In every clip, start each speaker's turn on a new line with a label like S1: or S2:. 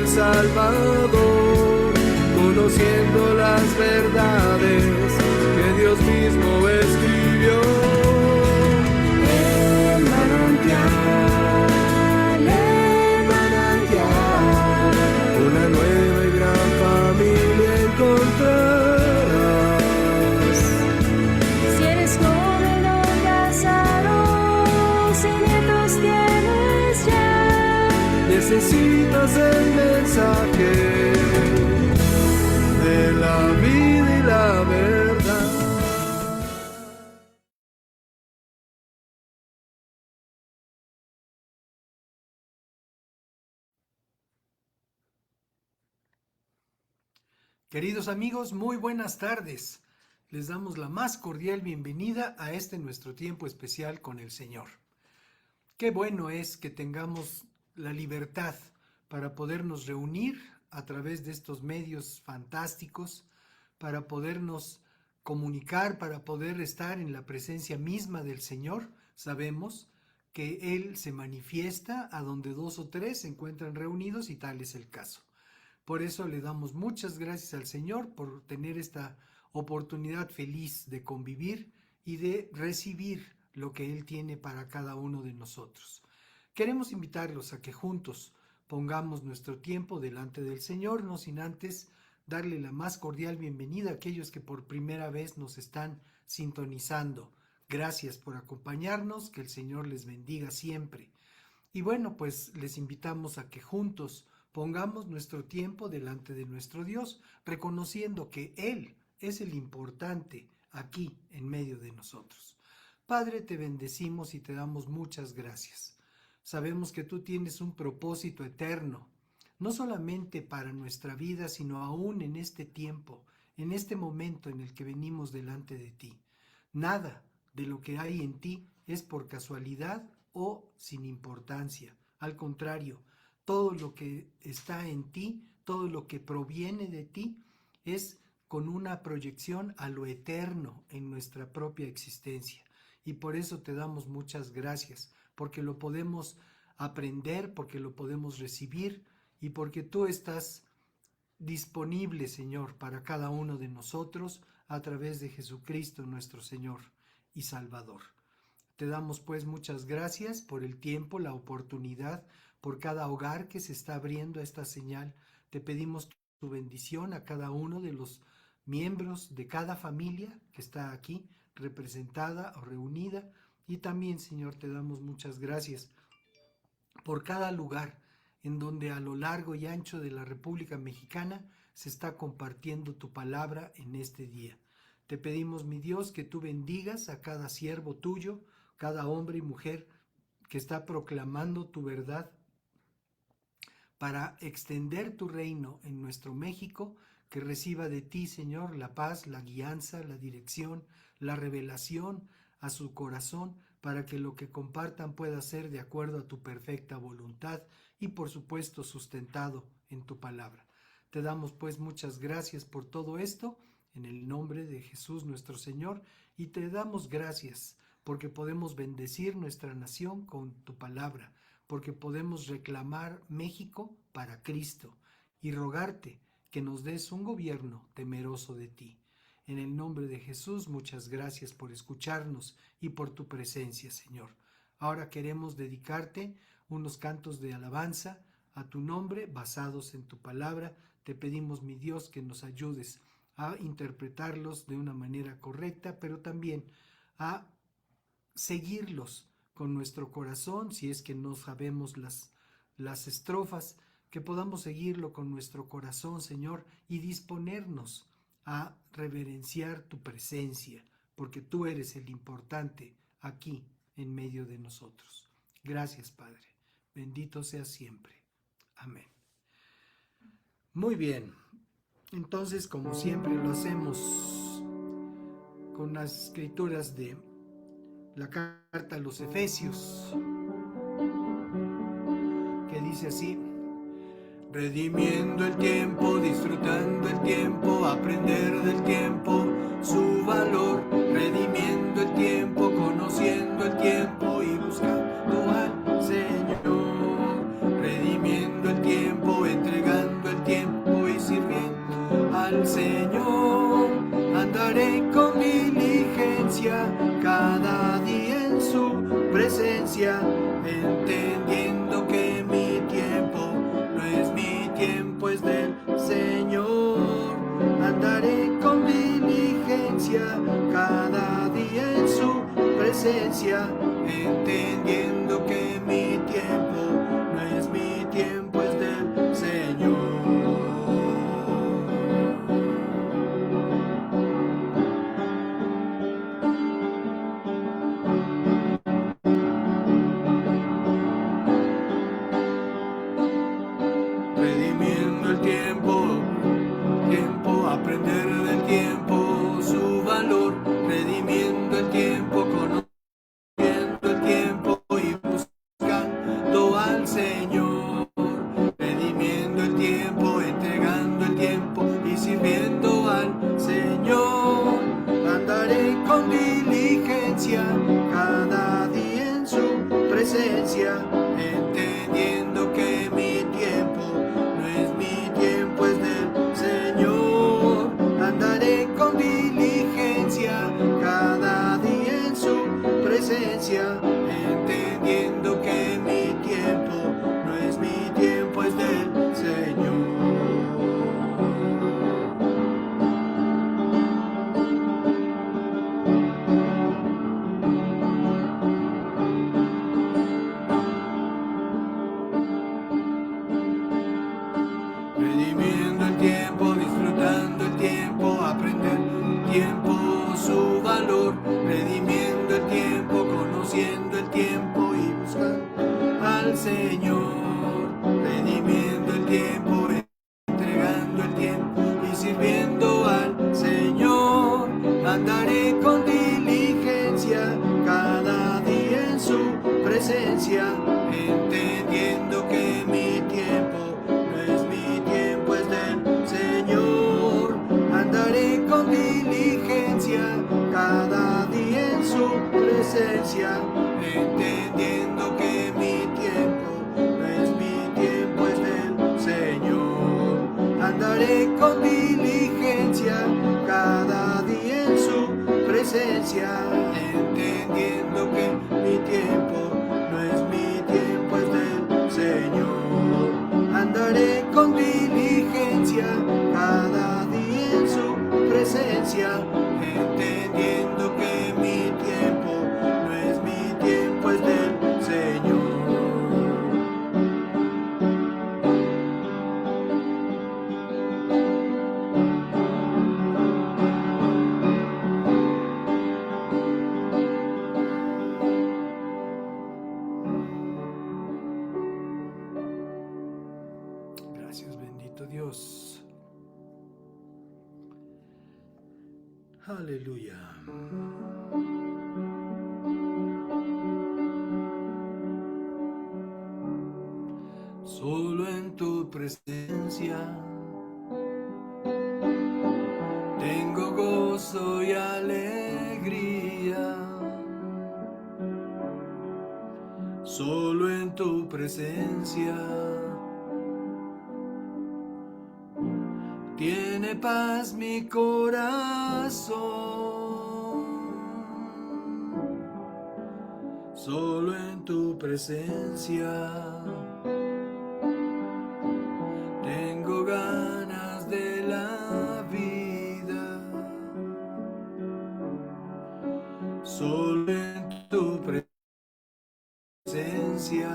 S1: Salvador, conociendo las verdades que Dios mismo escribió. El manantial, una nueva y gran familia encontrarás.
S2: Si eres joven o casado, si nietos tienes ya,
S1: necesitas el mensaje de la vida y la verdad.
S3: Queridos amigos, muy buenas tardes. Les damos la más cordial bienvenida a este nuestro tiempo especial con el Señor. Qué bueno es que tengamos la libertad para podernos reunir a través de estos medios fantásticos, para podernos comunicar, para poder estar en la presencia misma del Señor. Sabemos que Él se manifiesta a donde 2 o 3 se encuentran reunidos y tal es el caso. Por eso le damos muchas gracias al Señor por tener esta oportunidad feliz de convivir y de recibir lo que Él tiene para cada uno de nosotros. Queremos invitarlos a que juntos pongamos nuestro tiempo delante del Señor, no sin antes darle la más cordial bienvenida a aquellos que por primera vez nos están sintonizando. Gracias por acompañarnos, que el Señor les bendiga siempre. Y bueno, pues les invitamos a que juntos pongamos nuestro tiempo delante de nuestro Dios, reconociendo que Él es el importante aquí en medio de nosotros. Padre, te bendecimos y te damos muchas gracias. Sabemos que tú tienes un propósito eterno, no solamente para nuestra vida, sino aún en este tiempo, en este momento en el que venimos delante de ti. Nada de lo que hay en ti es por casualidad o sin importancia. Al contrario, todo lo que está en ti, todo lo que proviene de ti, es con una proyección a lo eterno en nuestra propia existencia. Y por eso te damos muchas gracias, porque lo podemos aprender, porque lo podemos recibir y porque tú estás disponible, Señor, para cada uno de nosotros a través de Jesucristo, nuestro Señor y Salvador. Te damos pues muchas gracias por el tiempo, la oportunidad, por cada hogar que se está abriendo a esta señal. Te pedimos tu bendición a cada uno de los miembros de cada familia que está aquí representada o reunida. Y también, Señor, te damos muchas gracias por cada lugar en donde a lo largo y ancho de la República Mexicana se está compartiendo tu palabra en este día. Te pedimos, mi Dios, que tú bendigas a cada siervo tuyo, cada hombre y mujer que está proclamando tu verdad para extender tu reino en nuestro México, que reciba de ti, Señor, la paz, la guianza, la dirección, la revelación a su corazón, para que lo que compartan pueda ser de acuerdo a tu perfecta voluntad y, por supuesto, sustentado en tu palabra. Te damos pues muchas gracias por todo esto, en el nombre de Jesús nuestro Señor, y te damos gracias porque podemos bendecir nuestra nación con tu palabra, porque podemos reclamar México para Cristo y rogarte que nos des un gobierno temeroso de ti. En el nombre de Jesús, muchas gracias por escucharnos y por tu presencia, Señor. Ahora queremos dedicarte unos cantos de alabanza a tu nombre basados en tu palabra. Te pedimos, mi Dios, que nos ayudes a interpretarlos de una manera correcta, pero también a seguirlos con nuestro corazón, si es que no sabemos las estrofas, que podamos seguirlo con nuestro corazón, Señor, y disponernos a reverenciar tu presencia, porque tú eres el importante aquí en medio de nosotros. Gracias, Padre. Bendito seas siempre. Amén. Muy bien. Entonces, como siempre lo hacemos con las escrituras de la carta a los Efesios, que dice así: redimiendo el tiempo, disfrutando el tiempo, aprender del tiempo, su valor, redimiendo el tiempo, conociendo el tiempo y buscando al Señor, redimiendo el tiempo, entregando
S1: tiempo es del Señor. Andaré con diligencia cada día en su presencia, entendiendo que mi tiempo no es mi tiempo, es del Señor. Redimiendo el tiempo, aprender del tiempo, su valor, redimiendo el tiempo, conociendo el tiempo y buscando al Señor, redimiendo el tiempo, entregando el tiempo y sirviendo al Señor. Andaré con diligencia cada día en su presencia, entendiendo que mi tiempo no es mi tiempo, es del Señor. Andaré con diligencia cada día en su presencia, entendiendo que mi tiempo no es mi tiempo, es del Señor. Redimiendo el tiempo, disfrutando el tiempo, aprender el tiempo, su valor, redimiendo el tiempo, conociendo el tiempo y buscando al Señor, redimiendo el tiempo, entregando el tiempo y sirviendo al Señor. Andaré con diligencia cada día en su presencia, entendiendo que mi tiempo con diligencia cada día en su presencia, entendiendo que mi tiempo no es mi tiempo, es del Señor. Andaré con diligencia cada día en su presencia, entendiendo que mi tiempo no es mi tiempo, es del Señor. Andaré con diligencia cada día en su presencia, entendiendo que mi tiempo no es mi tiempo, es del Señor. Gracias, bendito Dios. Aleluya. Solo en tu presencia tengo gozo y alegría. Solo en tu presencia tiene paz mi corazón. Solo en tu presencia tengo ganas de la vida. Solo en tu presencia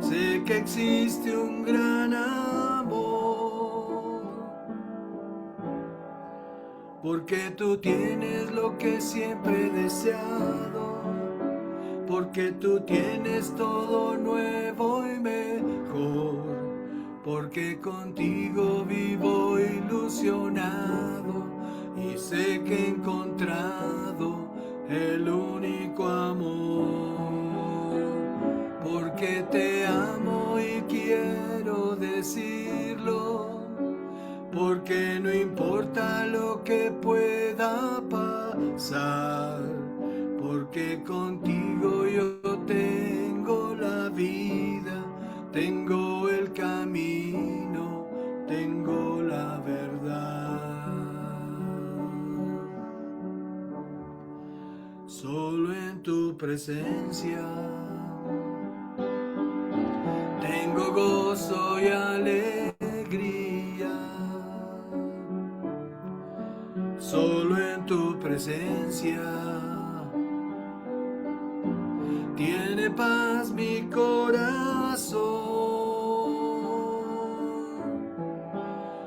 S1: sé que existe un gran amor, porque tú tienes lo que siempre he deseado, porque tú tienes todo nuevo y mejor, porque contigo vivo ilusionado y sé que he encontrado el único amor. Porque te amo y quiero decirlo, porque no importa lo que pueda pasar, porque contigo yo tengo la vida, tengo el camino, tengo la verdad. Solo en tu presencia gozo y alegría. Solo en tu presencia tiene paz mi corazón.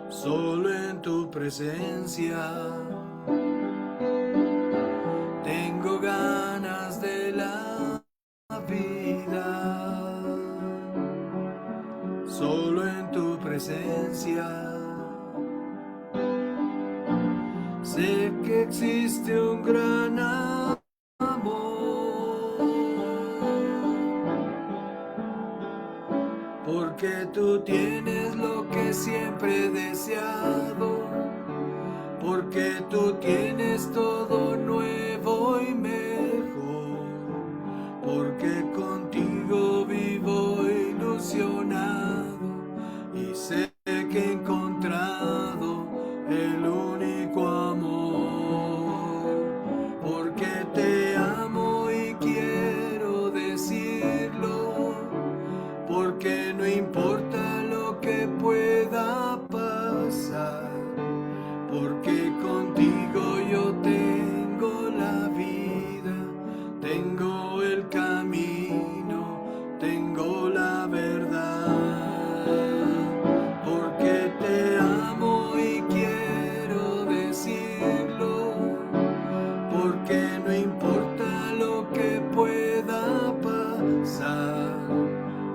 S1: Solo en tu presencia tengo ganas de la vida. Solo en tu presencia sé que existe un gran amor, porque tú tienes lo que siempre he deseado, porque tú tienes todo nuevo y mejor, porque contigo vivo ilusionado y sé que he encontrado el único amor, porque te amo y quiero decirlo, porque no importa lo que pueda pasar, porque contigo yo tengo la vida, tengo el camino, tengo la verdad, porque te amo y quiero decirlo, porque no importa lo que pueda pasar,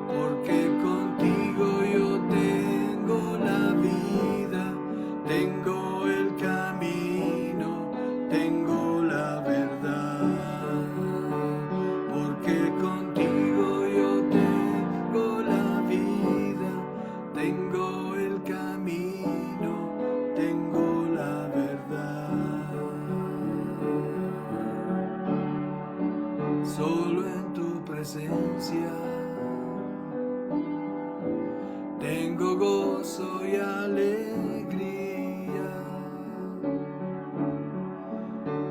S1: porque contigo yo tengo la vida, tengo el camino, tengo la verdad, porque contigo yo tengo la vida, tengo el camino, tengo la verdad. Solo en tu presencia tengo gozo y alegría.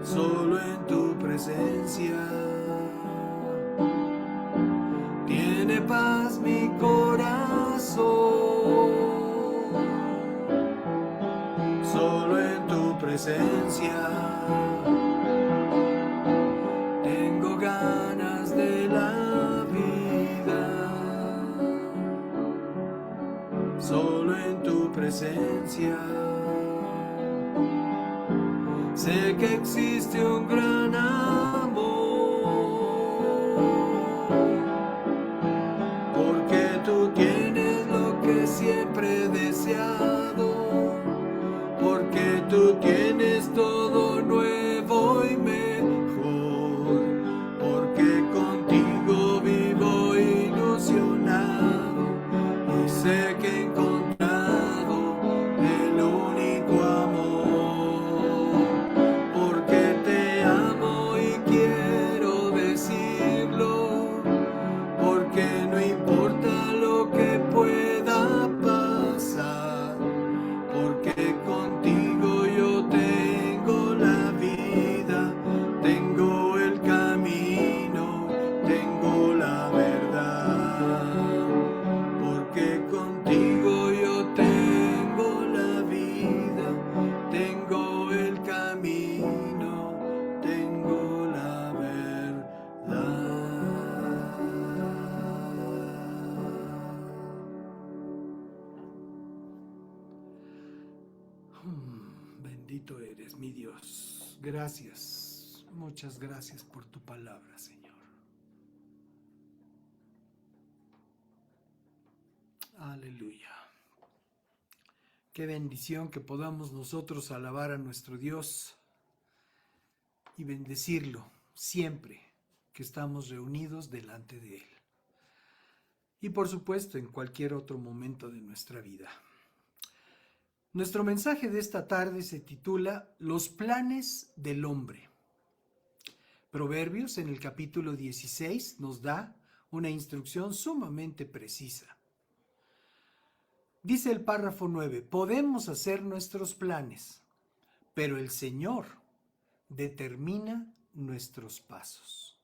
S1: Solo en tu presencia tiene paz mi corazón. Solo en tu presencia tengo ganas de la vida. Solo en tu presencia sé que existe un gran amor, porque tú tienes lo que siempre he deseado, porque tú tienes todo nuevo y mejor, porque contigo vivo ilusionado y sé que he encontrado el único amor, porque te amo y quiero decirlo, porque no importa lo que pueda pasar, porque contigo yo tengo la vida, tengo el camino, tengo la verdad, porque contigo yo tengo la vida, tengo el camino, tengo la verdad. Bendito eres, mi Dios. Gracias, muchas gracias por tu palabra, Señor. Aleluya. Qué bendición que podamos nosotros alabar a nuestro Dios y bendecirlo siempre que estamos reunidos delante de Él. Y por supuesto en cualquier otro momento de nuestra vida. Nuestro mensaje de esta tarde se titula Los planes del hombre. Proverbios en el capítulo 16 nos da una instrucción sumamente precisa. Dice el párrafo 9, podemos hacer nuestros planes, pero el Señor determina nuestros pasos.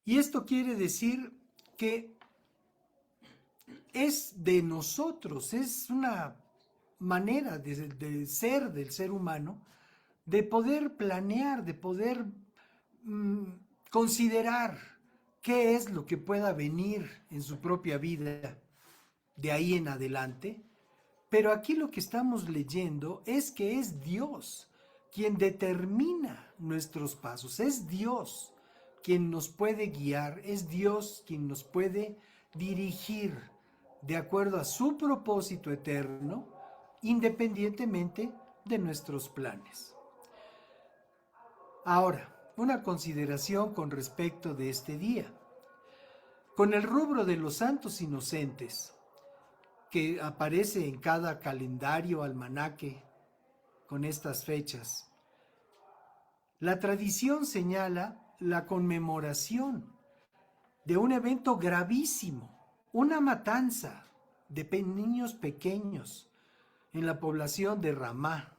S1: Y esto quiere decir que
S3: es de nosotros, es una manera de ser del ser humano, de poder planear, de poder mm, considerar qué es lo que pueda venir en su propia vida de ahí en adelante. Pero aquí lo que estamos leyendo es que es Dios quien determina nuestros pasos, es Dios quien nos puede guiar, es Dios quien nos puede dirigir de acuerdo a su propósito eterno, independientemente de nuestros planes. Ahora, una consideración con respecto de este día. Con el rubro de los santos inocentes, que aparece en cada calendario almanaque con estas fechas, la tradición señala la conmemoración de un evento gravísimo, una matanza de niños pequeños en la población de Ramá,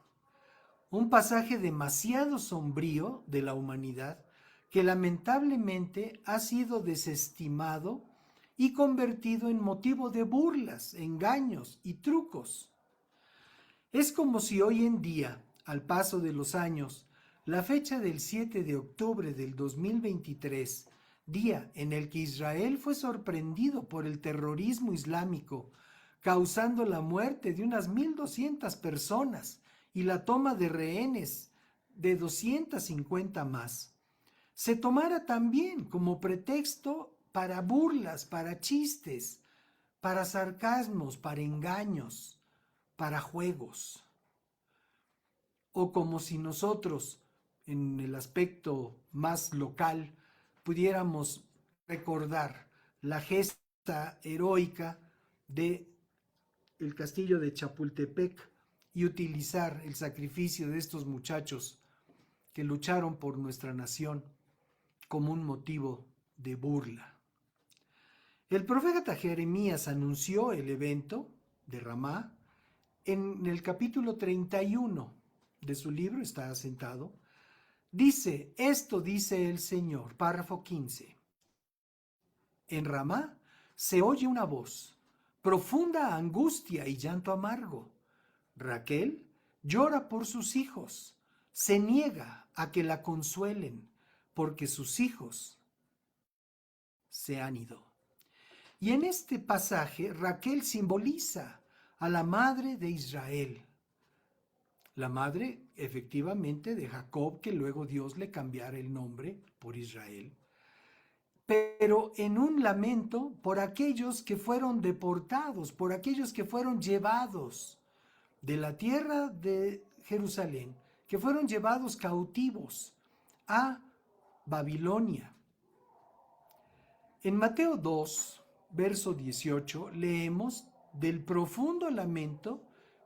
S3: un pasaje demasiado sombrío de la humanidad que lamentablemente ha sido desestimado y convertido en motivo de burlas, engaños y trucos. Es como si hoy en día, al paso de los años, la fecha del 7 de octubre del 2023, día en el que Israel fue sorprendido por el terrorismo islámico, causando la muerte de unas 1.200 personas y la toma de rehenes de 250 más, se tomara también como pretexto para burlas, para chistes, para sarcasmos, para engaños, para juegos. O como si nosotros, en el aspecto más local, pudiéramos recordar la gesta heroica de el castillo de Chapultepec y utilizar el sacrificio de estos muchachos que lucharon por nuestra nación como un motivo de burla. El profeta Jeremías anunció el evento de Ramá en el capítulo 31 de su libro, está asentado. Dice, esto dice el Señor, párrafo 15. En Ramá se oye una voz, profunda angustia y llanto amargo. Raquel llora por sus hijos, se niega a que la consuelen, porque sus hijos se han ido. Y en este pasaje Raquel simboliza a la madre de Israel, la madre efectivamente de Jacob, que luego Dios le cambiara el nombre por Israel, pero en un lamento por aquellos que fueron deportados, por aquellos que fueron llevados de la tierra de Jerusalén, que fueron llevados cautivos a Babilonia. En Mateo 2, verso 18, leemos del profundo lamento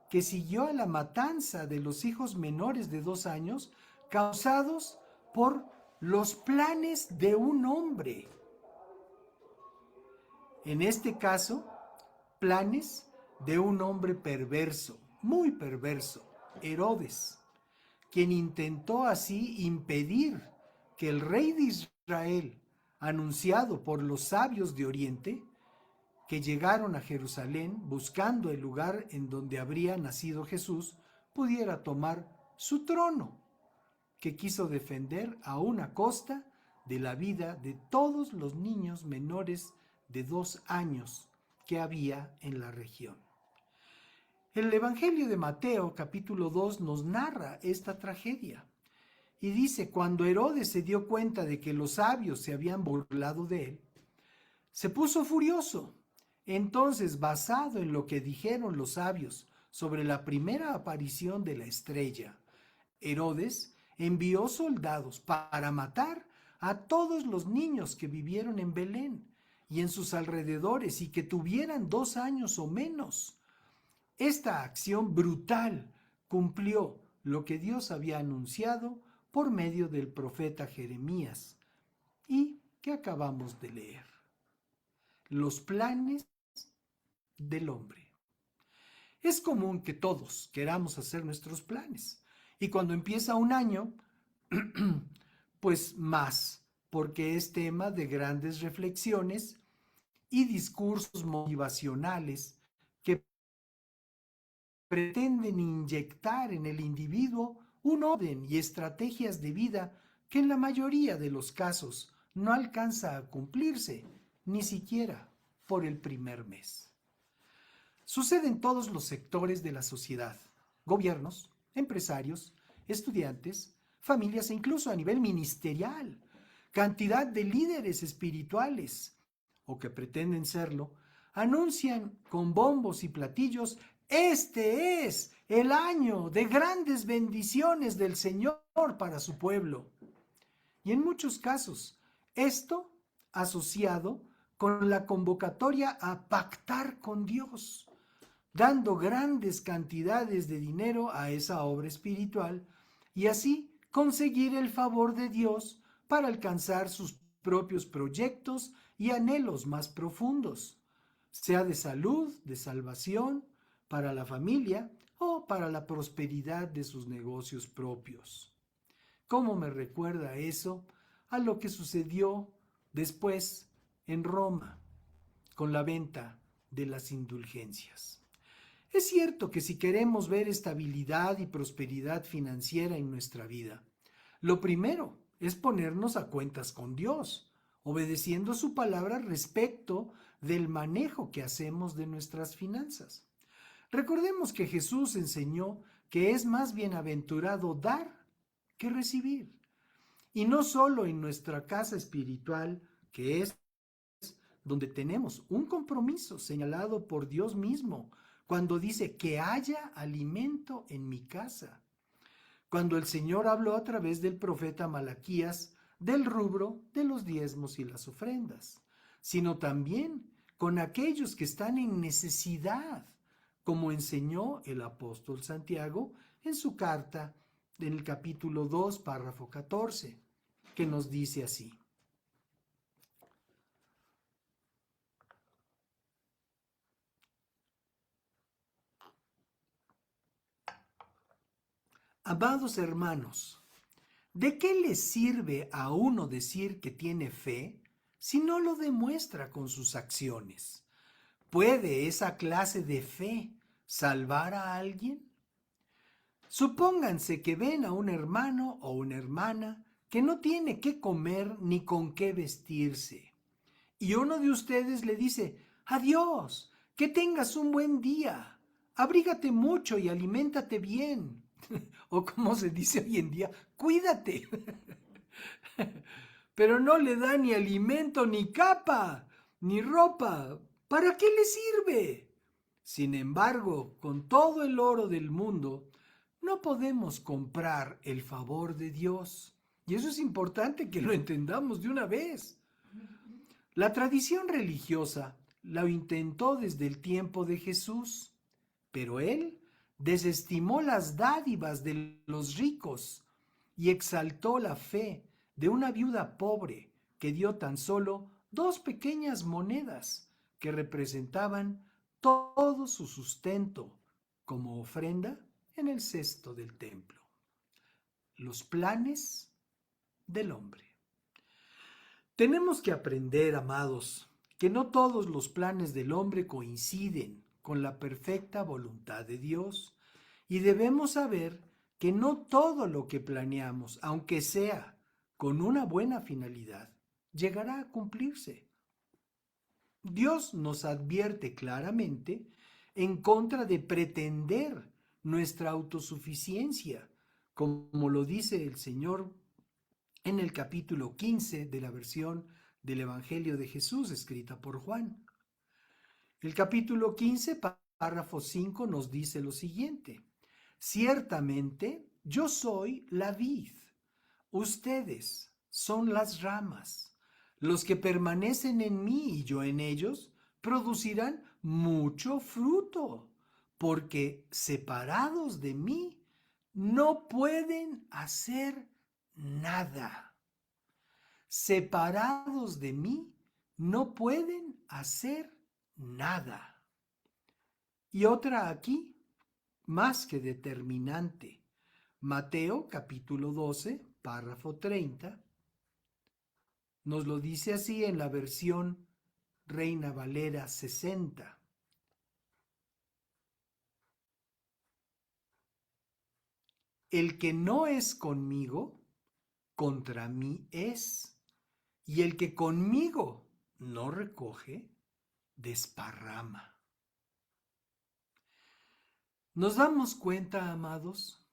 S3: que siguió a la matanza de los hijos menores de 2 años causados por los planes de un hombre. En este caso, planes de un hombre perverso, muy perverso, Herodes, quien intentó así impedir que el rey de Israel, anunciado por los sabios de Oriente, que llegaron a Jerusalén buscando el lugar en donde habría nacido Jesús, pudiera tomar su trono, que quiso defender a una costa de la vida de todos los niños menores de 2 años que había en la región. El Evangelio de Mateo, capítulo 2, nos narra esta tragedia. Y dice, cuando Herodes se dio cuenta de que los sabios se habían burlado de él, se puso furioso. Entonces, basado en lo que dijeron los sabios sobre la primera aparición de la estrella, Herodes envió soldados para matar a todos los niños que vivieron en Belén y en sus alrededores y que tuvieran 2 años o menos. Esta acción brutal cumplió lo que Dios había anunciado por medio del profeta Jeremías y que acabamos de leer. Los planes del hombre. Es común que todos queramos hacer nuestros planes y cuando empieza un año, pues más, porque es tema de grandes reflexiones y discursos motivacionales que pretenden inyectar en el individuo un orden y estrategias de vida que en la mayoría de los casos no alcanza a cumplirse, ni siquiera por el primer mes. Sucede en todos los sectores de la sociedad: gobiernos, empresarios, estudiantes, familias e incluso a nivel ministerial. Cantidad de líderes espirituales, o que pretenden serlo, anuncian con bombos y platillos: este es el año de grandes bendiciones del Señor para su pueblo. Y en muchos casos, esto asociado con la convocatoria a pactar con Dios, dando grandes cantidades de dinero a esa obra espiritual y así conseguir el favor de Dios para alcanzar sus propios proyectos y anhelos más profundos, sea de salud, de salvación, para la familia o para la prosperidad de sus negocios propios. ¿Cómo me recuerda eso a lo que sucedió después en Roma con la venta de las indulgencias? Es cierto que si queremos ver estabilidad y prosperidad financiera en nuestra vida, lo primero es ponernos a cuentas con Dios, obedeciendo su palabra respecto del manejo que hacemos de nuestras finanzas. Recordemos que Jesús enseñó que es más bienaventurado dar que recibir. Y no solo en nuestra casa espiritual, que es donde tenemos un compromiso señalado por Dios mismo, cuando dice que haya alimento en mi casa. Cuando el Señor habló a través del profeta Malaquías del rubro de los diezmos y las ofrendas, sino también con aquellos que están en necesidad, como enseñó el apóstol Santiago en su carta en el capítulo 2, párrafo 14, que nos dice así: amados hermanos, ¿de qué le sirve a uno decir que tiene fe si no lo demuestra con sus acciones? ¿Puede esa clase de fe salvar a alguien? Supónganse que ven a un hermano o una hermana que no tiene qué comer ni con qué vestirse, y uno de ustedes le dice: adiós, que tengas un buen día, abrígate mucho y aliméntate bien. O como se dice hoy en día, cuídate. Pero no le da ni alimento, ni capa, ni ropa. ¿Para qué le sirve? Sin embargo, con todo el oro del mundo, no podemos comprar el favor de Dios. Y eso es importante que lo entendamos de una vez. La tradición religiosa lo intentó desde el tiempo de Jesús, pero él desestimó las dádivas de los ricos y exaltó la fe de una viuda pobre que dio tan solo 2 pequeñas monedas que representaban todo su sustento como ofrenda en el cesto del templo. Los planes del hombre. Tenemos que aprender, amados, que no todos los planes del hombre coinciden con la perfecta voluntad de Dios, y debemos saber que no todo lo que planeamos, aunque sea con una buena finalidad, llegará a cumplirse. Dios nos advierte claramente en contra de pretender nuestra autosuficiencia, como lo dice el Señor en el capítulo 15 de la versión del Evangelio de Jesús escrita por Juan. El capítulo 15, párrafo 5 nos dice lo siguiente: ciertamente yo soy la vid, ustedes son las ramas. Los que permanecen en mí y yo en ellos producirán mucho fruto, porque separados de mí no pueden hacer nada. Separados de mí no pueden hacer nada. Y otra aquí, más que determinante. Mateo capítulo 12, párrafo 30, nos lo dice así en la versión Reina Valera 60. El que no es conmigo, contra mí es. Y el que conmigo no recoge, desparrama. ¿Nos damos cuenta, amados?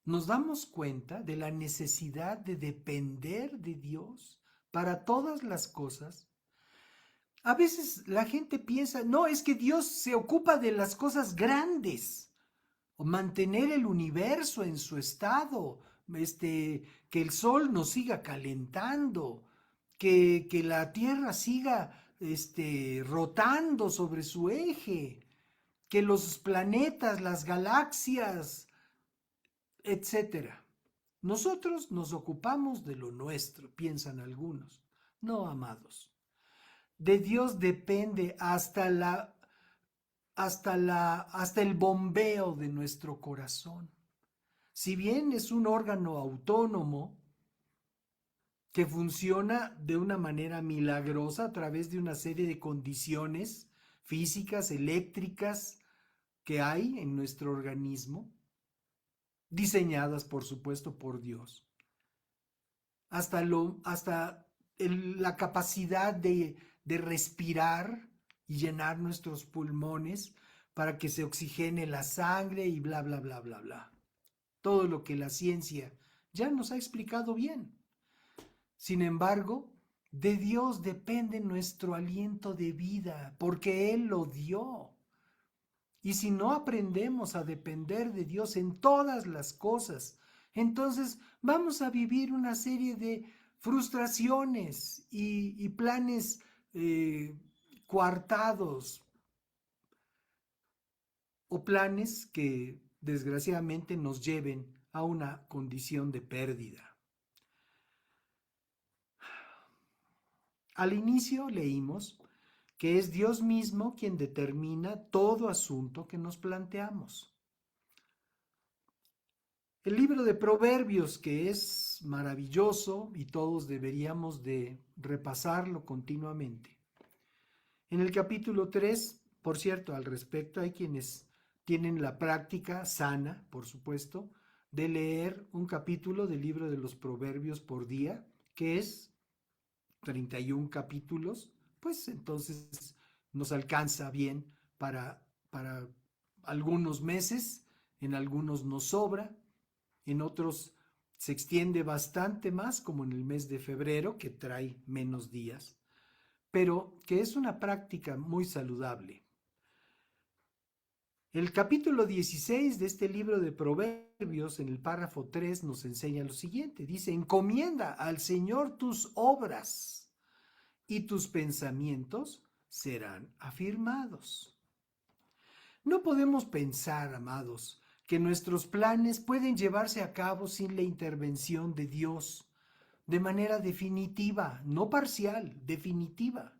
S3: ¿Nos damos cuenta de la necesidad de depender de Dios para todas las cosas? A veces la gente piensa, no, es que Dios se ocupa de las cosas grandes, o mantener el universo en su estado, que el sol no siga calentando, que la Tierra siga rotando sobre su eje, que los planetas, las galaxias, etcétera. Nosotros nos ocupamos de lo nuestro, piensan algunos. No, amados. De Dios depende hasta el bombeo de nuestro corazón. Si bien es un órgano autónomo que funciona de una manera milagrosa a través de una serie de condiciones físicas, eléctricas que hay en nuestro organismo, diseñadas por supuesto por Dios. La capacidad de respirar y llenar nuestros pulmones para que se oxigene la sangre y bla, bla, bla, bla, bla. Todo lo que la ciencia ya nos ha explicado bien. Sin embargo, de Dios depende nuestro aliento de vida, porque Él lo dio. Y si no aprendemos a depender de Dios en todas las cosas, entonces vamos a vivir una serie de frustraciones y planes coartados o planes que desgraciadamente nos lleven a una condición de pérdida. Al inicio leímos que es Dios mismo quien determina todo asunto que nos planteamos. El libro de Proverbios, que es maravilloso y todos deberíamos de repasarlo continuamente. En el capítulo 3, por cierto, al respecto, hay quienes tienen la práctica sana, por supuesto, de leer un capítulo del libro de los Proverbios por día, que es 31 capítulos, pues entonces nos alcanza bien para algunos meses, en algunos nos sobra, en otros se extiende bastante más, como en el mes de febrero, que trae menos días, pero que es una práctica muy saludable. El capítulo 16 de este libro de Proverbios, en el párrafo 3, nos enseña lo siguiente. Dice, encomienda al Señor tus obras y tus pensamientos serán afirmados. No podemos pensar, amados, que nuestros planes pueden llevarse a cabo sin la intervención de Dios, de manera definitiva, no parcial, definitiva.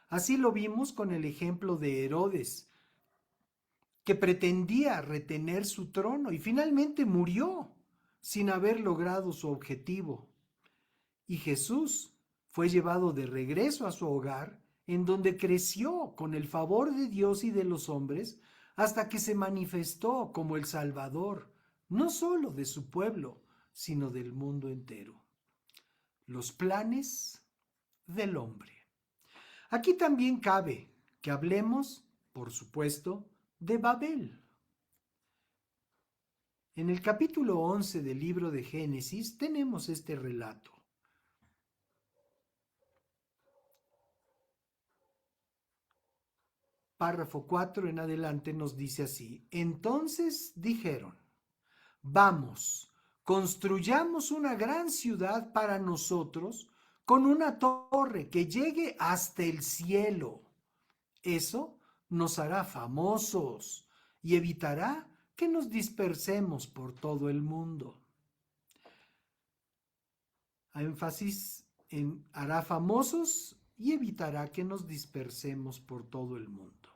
S3: Así lo vimos con el ejemplo de Herodes, que pretendía retener su trono y finalmente murió sin haber logrado su objetivo. Y Jesús fue llevado de regreso a su hogar, en donde creció con el favor de Dios y de los hombres, hasta que se manifestó como el Salvador, no solo de su pueblo, sino del mundo entero. Los planes del hombre. Aquí también cabe que hablemos, por supuesto, de Babel. En el capítulo 11 del libro de Génesis tenemos este relato. Párrafo 4 en adelante nos dice así: entonces dijeron, vamos, construyamos una gran ciudad para nosotros con una torre que llegue hasta el cielo. Eso nos hará famosos y evitará que nos dispersemos por todo el mundo. Énfasis en hará famosos y evitará que nos dispersemos por todo el mundo.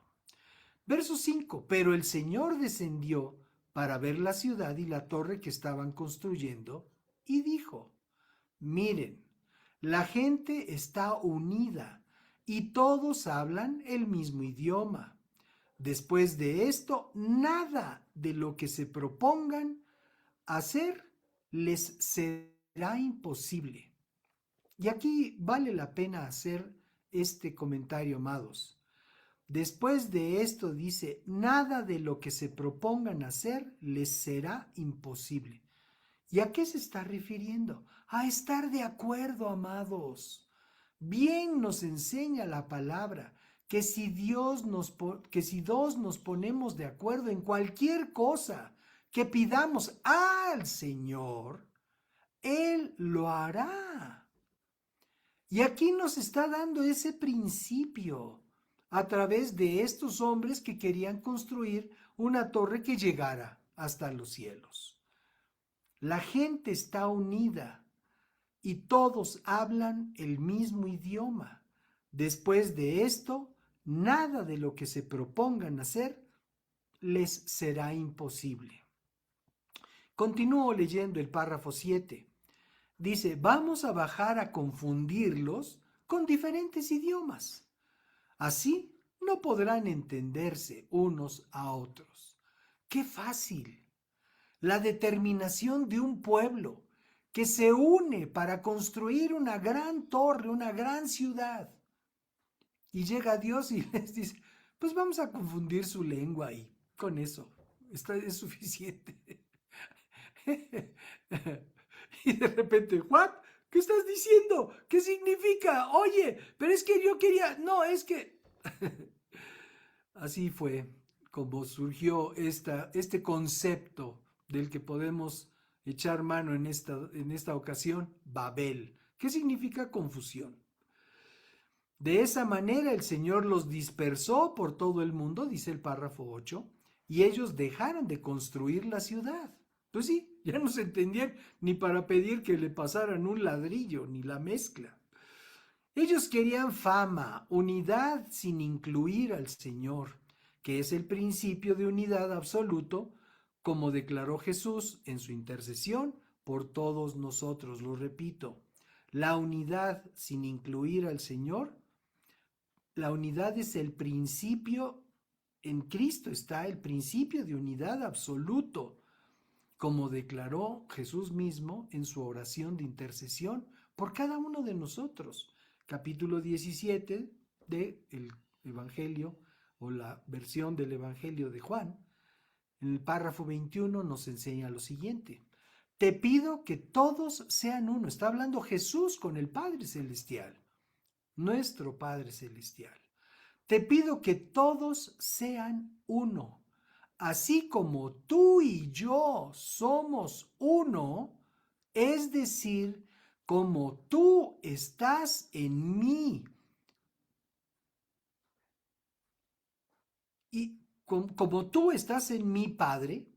S3: Verso 5, pero el Señor descendió para ver la ciudad y la torre que estaban construyendo y dijo, miren, la gente está unida y todos hablan el mismo idioma. Después de esto, nada de lo que se propongan hacer les será imposible. Y aquí vale la pena hacer este comentario, amados. Después de esto dice, nada de lo que se propongan hacer les será imposible. ¿Y a qué se está refiriendo? A estar de acuerdo, amados. Bien nos enseña la palabra que si dos nos ponemos de acuerdo en cualquier cosa que pidamos al Señor, Él lo hará. Y aquí nos está dando ese principio a través de estos hombres que querían construir una torre que llegara hasta los cielos. La gente está unida y todos hablan el mismo idioma. Después de esto, nada de lo que se propongan hacer les será imposible. Continúo leyendo el párrafo 7. Dice, vamos a bajar a confundirlos con diferentes idiomas. Así no podrán entenderse unos a otros. ¡Qué fácil! La determinación de un pueblo que se une para construir una gran torre, una gran ciudad. Y llega Dios y les dice, pues vamos a confundir su lengua y con eso es suficiente. Y de repente, ¿what? ¿Qué estás diciendo? ¿Qué significa? Oye, pero es que yo quería, no, es que... Así fue como surgió este concepto del que podemos echar mano en esta ocasión, Babel. ¿Qué significa confusión? De esa manera el Señor los dispersó por todo el mundo, dice el párrafo 8, y ellos dejaron de construir la ciudad. Pues sí, ya no se entendían ni para pedir que le pasaran un ladrillo, ni la mezcla. Ellos querían fama, unidad sin incluir al Señor, que es el principio de unidad absoluto, como declaró Jesús en su intercesión por todos nosotros. Lo repito, la unidad sin incluir al Señor, la unidad es el principio, en Cristo está el principio de unidad absoluto, como declaró Jesús mismo en su oración de intercesión por cada uno de nosotros. Capítulo 17 del Evangelio o la versión del Evangelio de Juan, en el párrafo 21 nos enseña lo siguiente. Te pido que todos sean uno. Está hablando Jesús con el Padre Celestial, nuestro Padre Celestial. Te pido que todos sean uno. Así como tú y yo somos uno, es decir, como tú estás en mí y como tú estás en mí, Padre,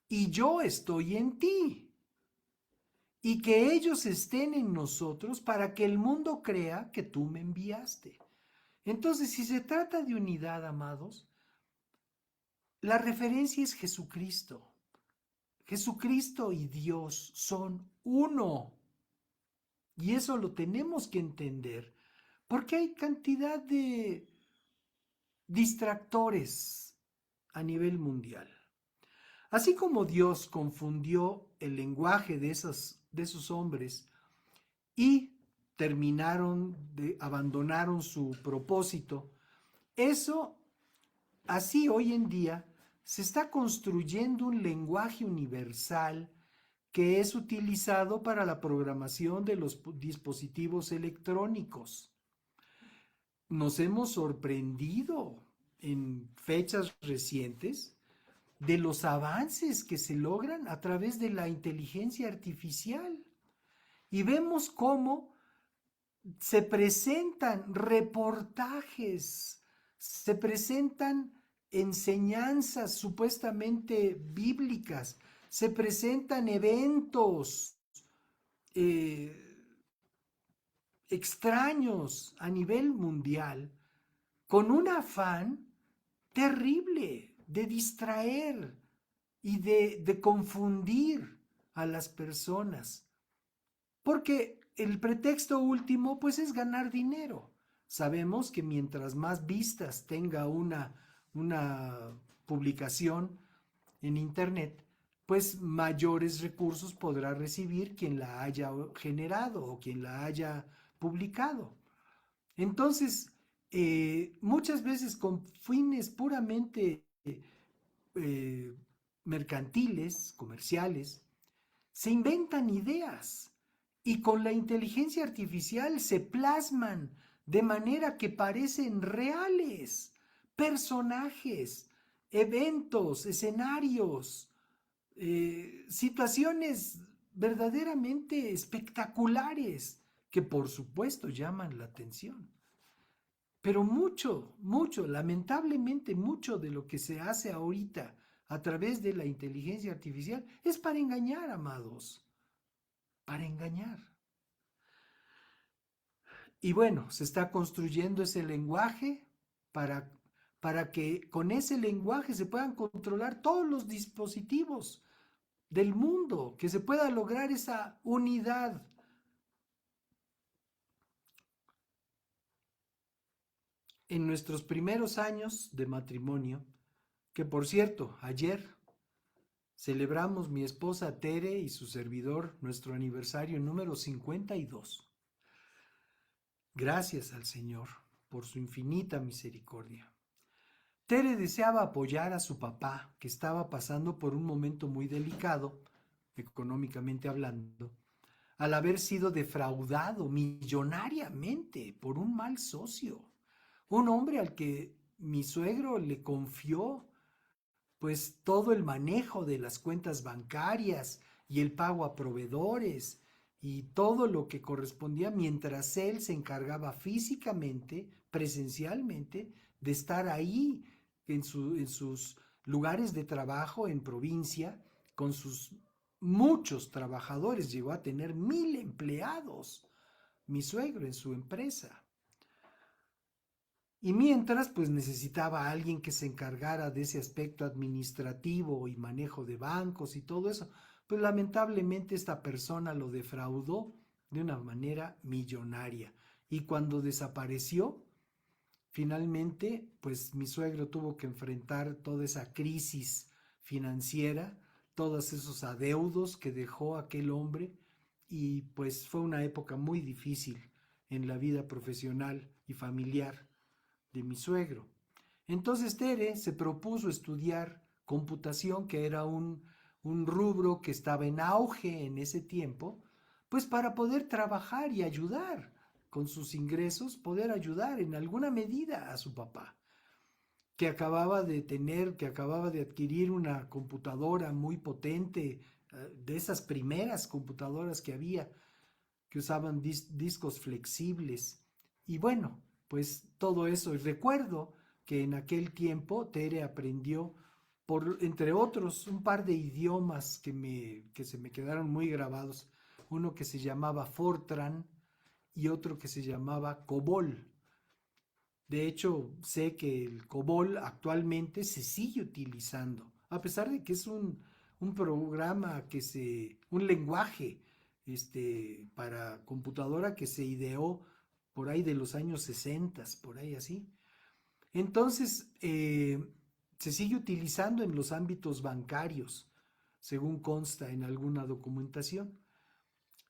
S3: y yo estoy en ti, y que ellos estén en nosotros para que el mundo crea que tú me enviaste. Entonces, si se trata de unidad, amados, la referencia es Jesucristo. Jesucristo y Dios son uno. Y eso lo tenemos que entender, porque hay cantidad de distractores a nivel mundial. Así como Dios confundió el lenguaje de esos hombres y abandonaron su propósito, así hoy en día se está construyendo un lenguaje universal que es utilizado para la programación de los dispositivos electrónicos. Nos hemos sorprendido en fechas recientes de los avances que se logran a través de la inteligencia artificial. Y vemos cómo se presentan reportajes, se presentan enseñanzas supuestamente bíblicas, se presentan eventos extraños a nivel mundial con un afán terrible de distraer y de confundir a las personas. Porque el pretexto último pues es ganar dinero. sabemos que mientras más vistas tenga una publicación en Internet, pues mayores recursos podrá recibir quien la haya generado o quien la haya publicado. Entonces, muchas veces con fines puramente eh, mercantiles, comerciales, se inventan ideas y con la inteligencia artificial se plasman de manera que parecen reales, personajes, eventos, escenarios, situaciones verdaderamente espectaculares que por supuesto llaman la atención. Pero lamentablemente mucho de lo que se hace ahorita a través de la inteligencia artificial es para engañar, amados, para engañar. Y bueno, se está construyendo ese lenguaje para, para que con ese lenguaje se puedan controlar todos los dispositivos del mundo, que se pueda lograr esa unidad. En nuestros primeros años de matrimonio, que por cierto, ayer celebramos mi esposa Tere y su servidor nuestro aniversario número 52. Gracias al Señor por su infinita misericordia. Tere deseaba apoyar a su papá, que estaba pasando por un momento muy delicado, económicamente hablando, al haber sido defraudado millonariamente por un mal socio, un hombre al que mi suegro le confió pues todo el manejo de las cuentas bancarias y el pago a proveedores y todo lo que correspondía mientras él se encargaba físicamente, presencialmente, de estar ahí en sus lugares de trabajo en provincia con sus muchos trabajadores. Llegó a tener 1,000 empleados, mi suegro en su empresa. Y mientras, pues necesitaba a alguien que se encargara de ese aspecto administrativo y manejo de bancos y todo eso. Pues lamentablemente esta persona lo defraudó de una manera millonaria. Y cuando desapareció, finalmente, pues mi suegro tuvo que enfrentar toda esa crisis financiera, todos esos adeudos que dejó aquel hombre. Y pues fue una época muy difícil en la vida profesional y familiar de mi suegro. Entonces Tere se propuso estudiar computación, que era un rubro que estaba en auge en ese tiempo, pues para poder trabajar y ayudar con sus ingresos, poder ayudar en alguna medida a su papá, que acababa de adquirir una computadora muy potente, de esas primeras computadoras que había, que usaban discos flexibles. Y bueno, pues todo eso. Y recuerdo que en aquel tiempo Tere aprendió, entre otros, un par de idiomas que se me quedaron muy grabados. Uno que se llamaba Fortran y otro que se llamaba COBOL. De hecho, sé que el COBOL actualmente se sigue utilizando, a pesar de que es un programa un lenguaje para computadora que se ideó por ahí de los años 60, por ahí así. Entonces, se sigue utilizando en los ámbitos bancarios, según consta en alguna documentación.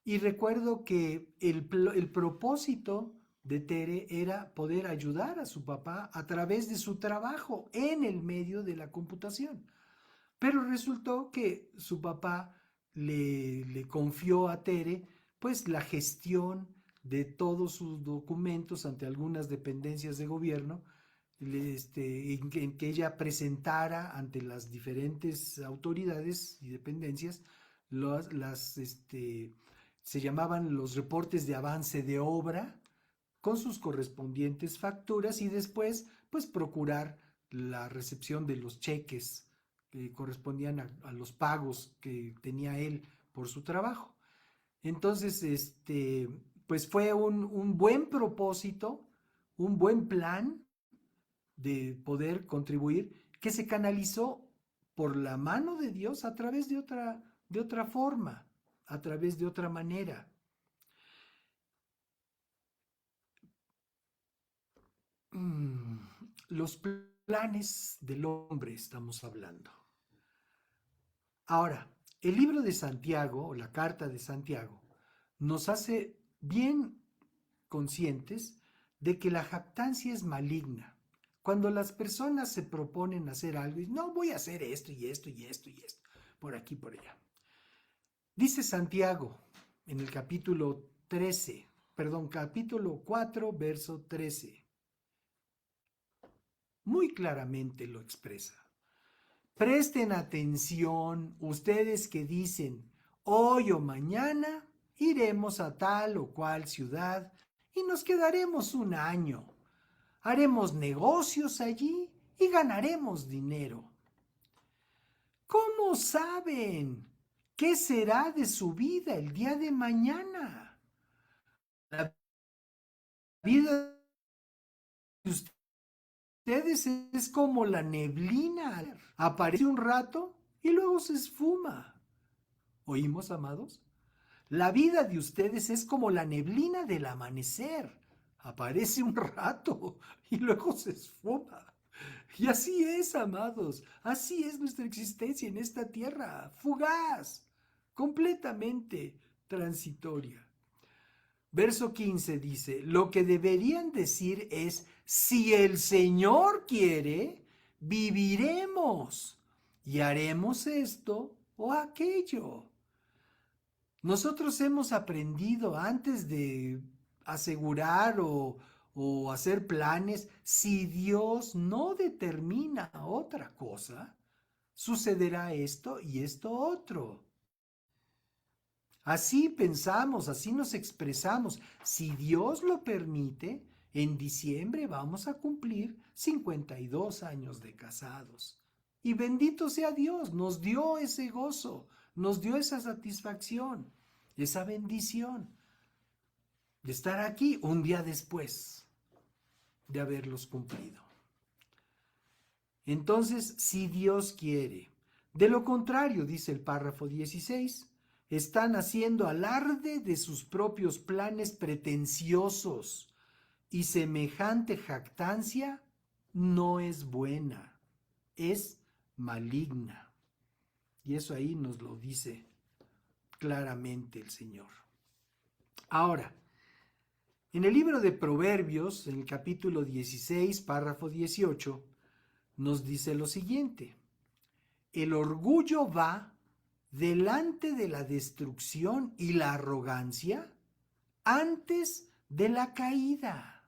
S3: Y recuerdo que el propósito de Tere era poder ayudar a su papá a través de su trabajo en el medio de la computación. Pero resultó que su papá le confió a Tere pues la gestión de todos sus documentos ante algunas dependencias de gobierno, en que ella presentara ante las diferentes autoridades y dependencias se llamaban los reportes de avance de obra con sus correspondientes facturas, y después pues procurar la recepción de los cheques que correspondían a los pagos que tenía él por su trabajo. Entonces, pues fue un buen propósito, un buen plan de poder contribuir, que se canalizó por la mano de Dios a través de otra forma, a través de otra manera. mm, los planes del hombre estamos hablando. Ahora, el libro de Santiago, o la carta de Santiago, nos hace bien conscientes de que la jactancia es maligna. Cuando las personas se proponen hacer algo y no voy a hacer esto y esto y esto y esto, por aquí, por allá. Dice Santiago en el capítulo 4, verso 13. Muy claramente lo expresa. Presten atención ustedes que dicen, hoy o mañana iremos a tal o cual ciudad y nos quedaremos un año. Haremos negocios allí y ganaremos dinero. ¿Cómo saben qué será de su vida el día de mañana? La vida de ustedes es como la neblina. Aparece un rato y luego se esfuma. ¿Oímos, amados? La vida de ustedes es como la neblina del amanecer. Aparece un rato y luego se esfuma. Y así es, amados. Así es nuestra existencia en esta tierra. Fugaz. Completamente transitoria. Verso 15 dice, lo que deberían decir es, si el Señor quiere, viviremos y haremos esto o aquello. Nosotros hemos aprendido antes de asegurar o hacer planes, si Dios no determina otra cosa, sucederá esto y esto otro. Así pensamos, así nos expresamos. Si Dios lo permite, en diciembre vamos a cumplir 52 años de casados. Y bendito sea Dios, nos dio ese gozo, nos dio esa satisfacción, esa bendición de estar aquí un día después de haberlos cumplido. Entonces, si Dios quiere. De lo contrario, dice el párrafo 16, están haciendo alarde de sus propios planes pretenciosos y semejante jactancia no es buena, es maligna. Y eso ahí nos lo dice claramente el Señor. Ahora, en el libro de Proverbios, en el capítulo 16, párrafo 18, nos dice lo siguiente: el orgullo va delante de la destrucción y la arrogancia antes de la caída.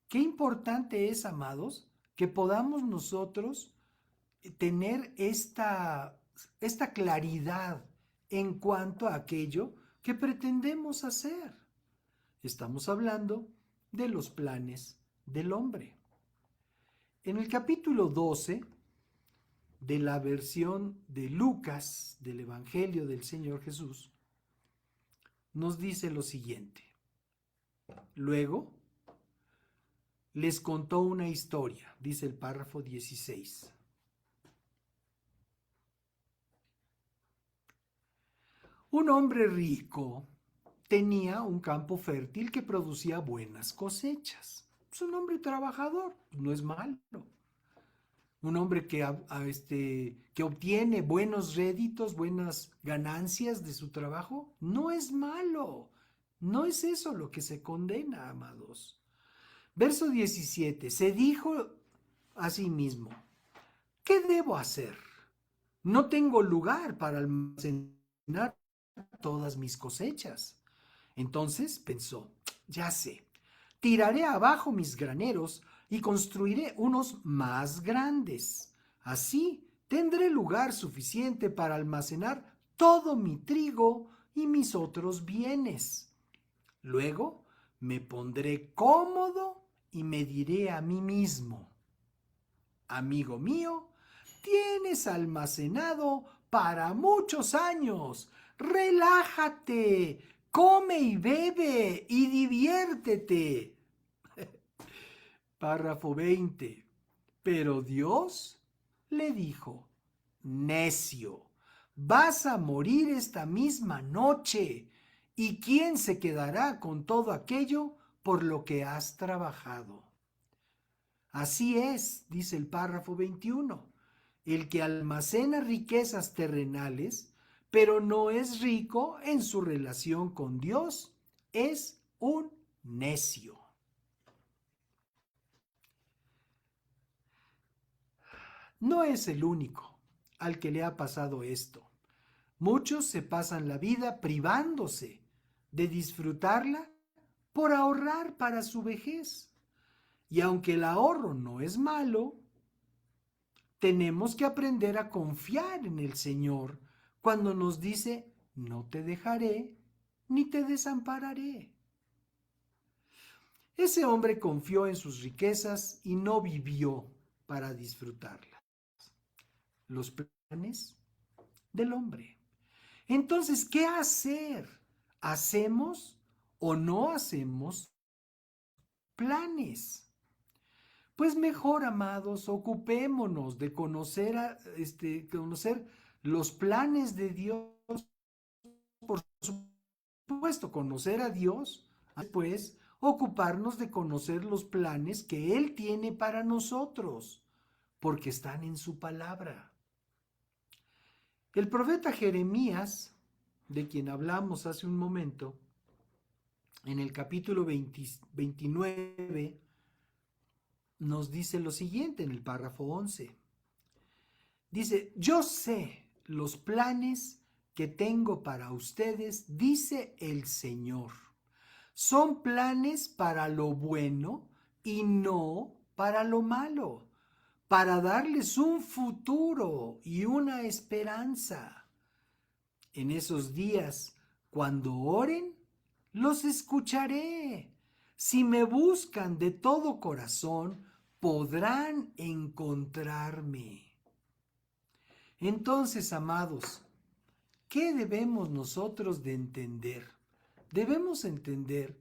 S3: Qué importante es, amados, que podamos nosotros tener esta claridad en cuanto a aquello que pretendemos hacer. Estamos hablando de los planes del hombre. En el capítulo 12 de la versión de Lucas del Evangelio del Señor Jesús, nos dice lo siguiente. Luego les contó una historia, dice el párrafo 16. Un hombre rico tenía un campo fértil que producía buenas cosechas. Es un hombre trabajador, no es malo. Un hombre que obtiene buenos réditos, buenas ganancias de su trabajo, no es malo. No es eso lo que se condena, amados. Verso 17, se dijo a sí mismo, ¿qué debo hacer? No tengo lugar para almacenar todas mis cosechas. Entonces pensó, ya sé, tiraré abajo mis graneros y construiré unos más grandes. Así tendré lugar suficiente para almacenar todo mi trigo y mis otros bienes. Luego me pondré cómodo y me diré a mí mismo, amigo mío, tienes almacenado para muchos años. Relájate, come y bebe y diviértete. Párrafo 20. Pero Dios le dijo, necio, vas a morir esta misma noche. ¿Y quién se quedará con todo aquello por lo que has trabajado. Así es, dice el párrafo 21, el que almacena riquezas terrenales, pero no es rico en su relación con Dios, es un necio. No es el único al que le ha pasado esto. Muchos se pasan la vida privándose de disfrutarla por ahorrar para su vejez. Y aunque el ahorro no es malo, tenemos que aprender a confiar en el Señor cuando nos dice, no te dejaré ni te desampararé. Ese hombre confió en sus riquezas y no vivió para disfrutarlas. Los planes del hombre. Entonces, ¿qué hacer? ¿Hacemos o no hacemos planes? Pues mejor, amados, ocupémonos de conocer los planes de Dios, por supuesto, conocer a Dios, después ocuparnos de conocer los planes que Él tiene para nosotros, porque están en su palabra. El profeta Jeremías, de quien hablamos hace un momento, en el capítulo 29, nos dice lo siguiente en el párrafo 11. Dice, yo sé los planes que tengo para ustedes, dice el Señor. Son planes para lo bueno y no para lo malo, para darles un futuro y una esperanza. En esos días, cuando oren, los escucharé. Si me buscan de todo corazón, podrán encontrarme. Entonces, amados, ¿qué debemos nosotros de entender? Debemos entender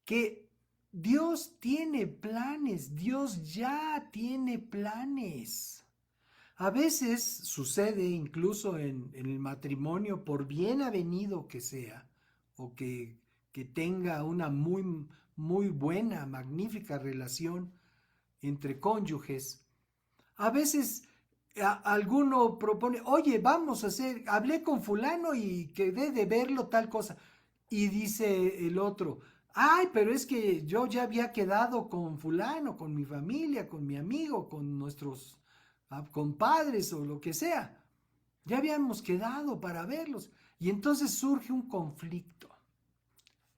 S3: que Dios tiene planes, Dios ya tiene planes. A veces sucede incluso en el matrimonio, por bien avenido que sea, o que tenga una muy buena, magnífica relación entre cónyuges. A veces alguno propone, oye, hablé con fulano y quedé de verlo tal cosa. Y dice el otro, ay, pero es que yo ya había quedado con fulano, con mi familia, con mi amigo, con nuestros compadres o lo que sea. Ya habíamos quedado para verlos. Y entonces surge un conflicto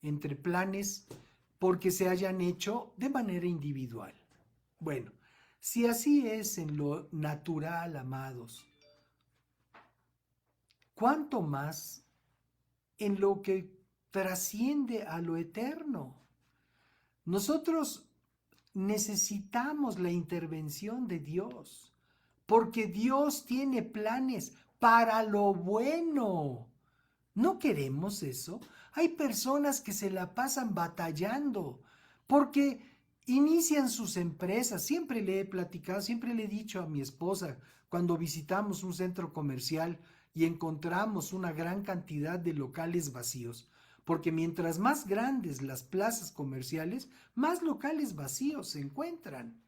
S3: entre planes porque se hayan hecho de manera individual. Bueno, si así es en lo natural, amados, ¿cuánto más en lo que trasciende a lo eterno? Nosotros necesitamos la intervención de Dios, porque Dios tiene planes para lo bueno. ¿No queremos eso? Hay personas que se la pasan batallando porque inician sus empresas. Siempre le he platicado, siempre le he dicho a mi esposa cuando visitamos un centro comercial y encontramos una gran cantidad de locales vacíos, porque mientras más grandes las plazas comerciales, más locales vacíos se encuentran.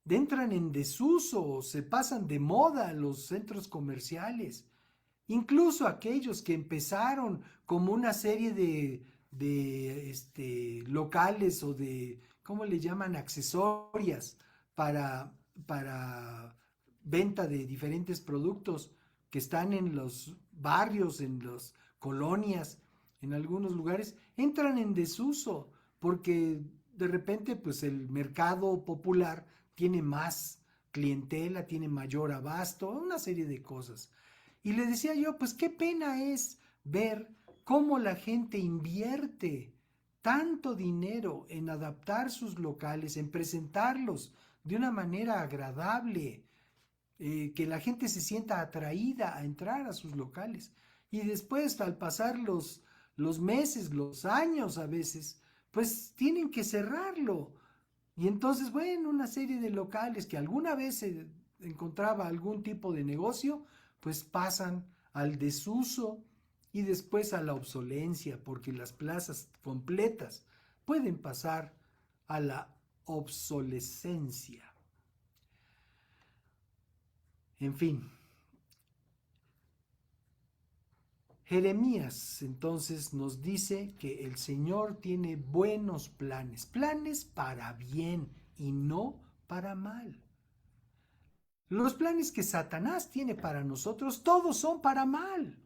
S3: Entran en desuso, se pasan de moda los centros comerciales. Incluso aquellos que empezaron como una serie de locales o de, ¿cómo le llaman? Accesorias para venta de diferentes productos que están en los barrios, en las colonias, en algunos lugares, entran en desuso porque de repente pues el mercado popular tiene más clientela, tiene mayor abasto, una serie de cosas. Y le decía yo, pues qué pena es ver cómo la gente invierte tanto dinero en adaptar sus locales, en presentarlos de una manera agradable, que la gente se sienta atraída a entrar a sus locales. Y después, al pasar los meses, los años a veces, pues tienen que cerrarlo. Y entonces, bueno, una serie de locales que alguna vez se encontraba algún tipo de negocio, pues pasan al desuso y después a la obsolencia, porque las plazas completas pueden pasar a la obsolescencia. En fin, Jeremías entonces nos dice que el Señor tiene buenos planes, planes para bien y no para mal. Los planes que Satanás tiene para nosotros, todos son para mal,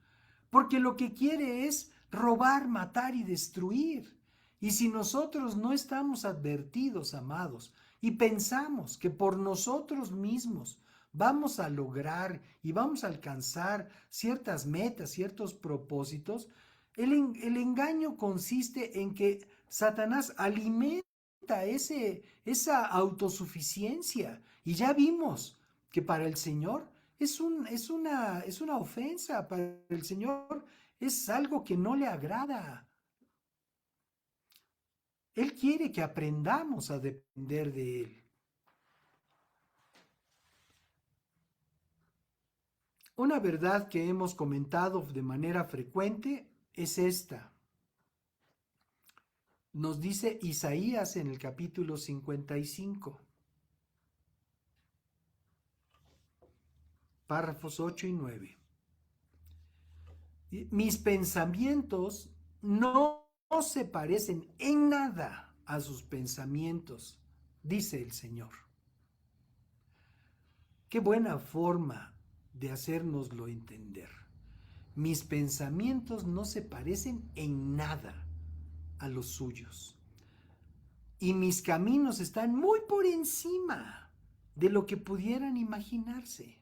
S3: porque lo que quiere es robar, matar y destruir. Y si nosotros no estamos advertidos, amados, y pensamos que por nosotros mismos vamos a lograr y vamos a alcanzar ciertas metas, ciertos propósitos, el engaño consiste en que Satanás alimenta esa autosuficiencia. Y ya vimos que para el Señor es una ofensa, para el Señor es algo que no le agrada. Él quiere que aprendamos a depender de Él. Una verdad que hemos comentado de manera frecuente es esta. Nos dice Isaías en el capítulo 55, párrafos 8 y 9. Mis pensamientos no se parecen en nada a sus pensamientos, dice el Señor. Qué buena forma de hacérnoslo entender. Mis pensamientos no se parecen en nada a los suyos. Y mis caminos están muy por encima de lo que pudieran imaginarse.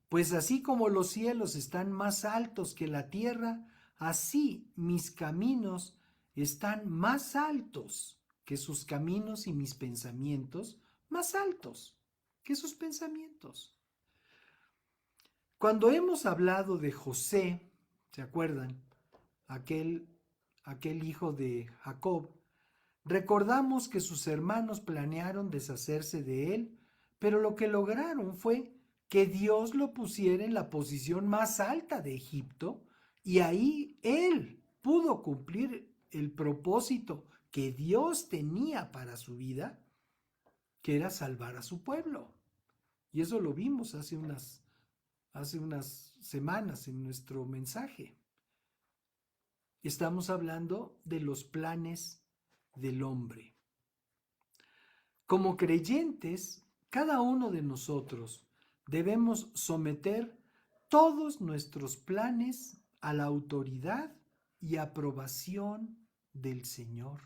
S3: Pues así como los cielos están más altos que la tierra, así mis caminos están más altos que sus caminos y mis pensamientos más altos que sus pensamientos. Cuando hemos hablado de José, ¿se acuerdan? Aquel hijo de Jacob, recordamos que sus hermanos planearon deshacerse de él, pero lo que lograron fue que Dios lo pusiera en la posición más alta de Egipto y ahí él pudo cumplir el propósito que Dios tenía para su vida, que era salvar a su pueblo. Y eso lo vimos hace unas semanas en nuestro mensaje. Estamos hablando de los planes del hombre. Como creyentes, cada uno de nosotros debemos someter todos nuestros planes a la autoridad y aprobación del Señor.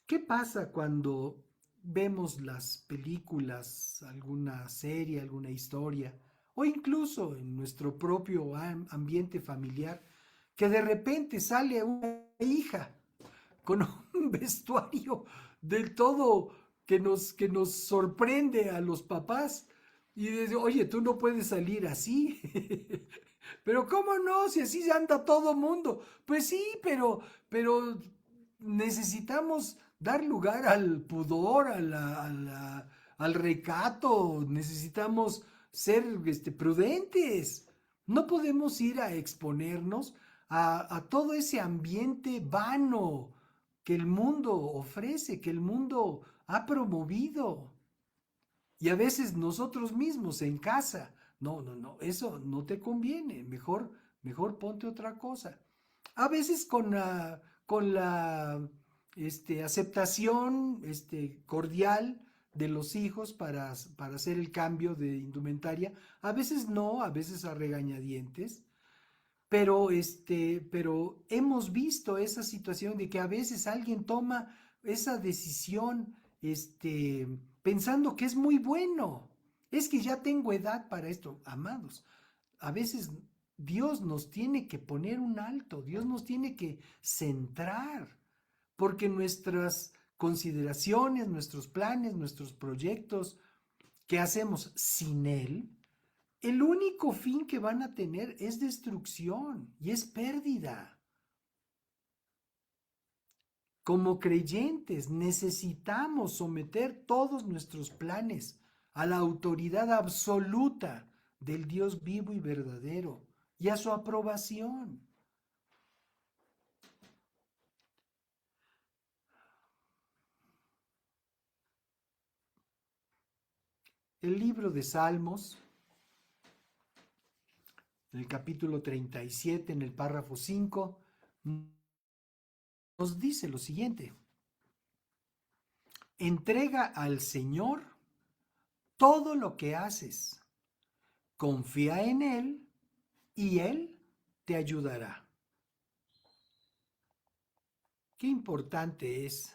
S3: ¿Qué pasa cuando vemos las películas, alguna serie, alguna historia, o incluso en nuestro propio ambiente familiar, que de repente sale una hija con un vestuario del todo que nos sorprende a los papás y dice, oye, tú no puedes salir así? Pero ¿cómo no? Si así anda todo mundo. Pues sí, pero necesitamos dar lugar al pudor, al recato, necesitamos ser prudentes. No podemos ir a exponernos a todo ese ambiente vano que el mundo ofrece, que el mundo ha promovido. Y a veces nosotros mismos en casa, no, eso no te conviene, mejor ponte otra cosa. A veces con la aceptación cordial de los hijos para hacer el cambio de indumentaria, a veces no, a veces a regañadientes, pero hemos visto esa situación de que a veces alguien toma esa decisión pensando que es muy bueno. Es que ya tengo edad para esto. Amados, a veces Dios nos tiene que poner un alto, Dios nos tiene que centrar, porque nuestras consideraciones, nuestros planes, nuestros proyectos que hacemos sin Él, el único fin que van a tener es destrucción y es pérdida. Como creyentes necesitamos someter todos nuestros planes a la autoridad absoluta del Dios vivo y verdadero y a su aprobación. El libro de Salmos, en el capítulo 37, en el párrafo 5, nos dice lo siguiente: entrega al Señor todo lo que haces, confía en Él y Él te ayudará. Qué importante es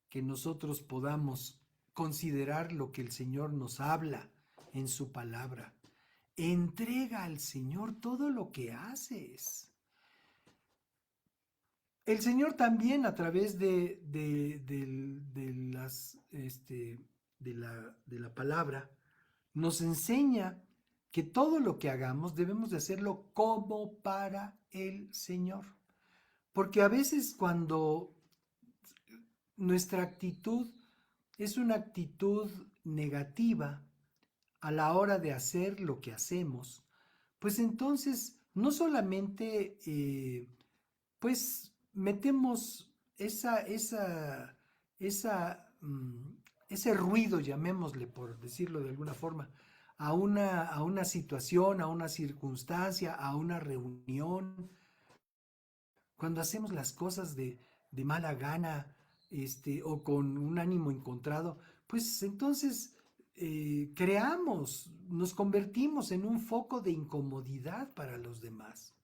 S3: que nosotros podamos considerar lo que el Señor nos habla en su palabra. Entrega al Señor todo lo que haces. El Señor también a través de la palabra nos enseña que todo lo que hagamos debemos de hacerlo como para el Señor. Porque a veces cuando nuestra actitud es una actitud negativa a la hora de hacer lo que hacemos, pues entonces no solamente pues metemos ese ruido, llamémosle por decirlo de alguna forma, a una situación, a una circunstancia, a una reunión. Cuando hacemos las cosas de mala gana, o con un ánimo encontrado, pues entonces nos convertimos en un foco de incomodidad para los demás.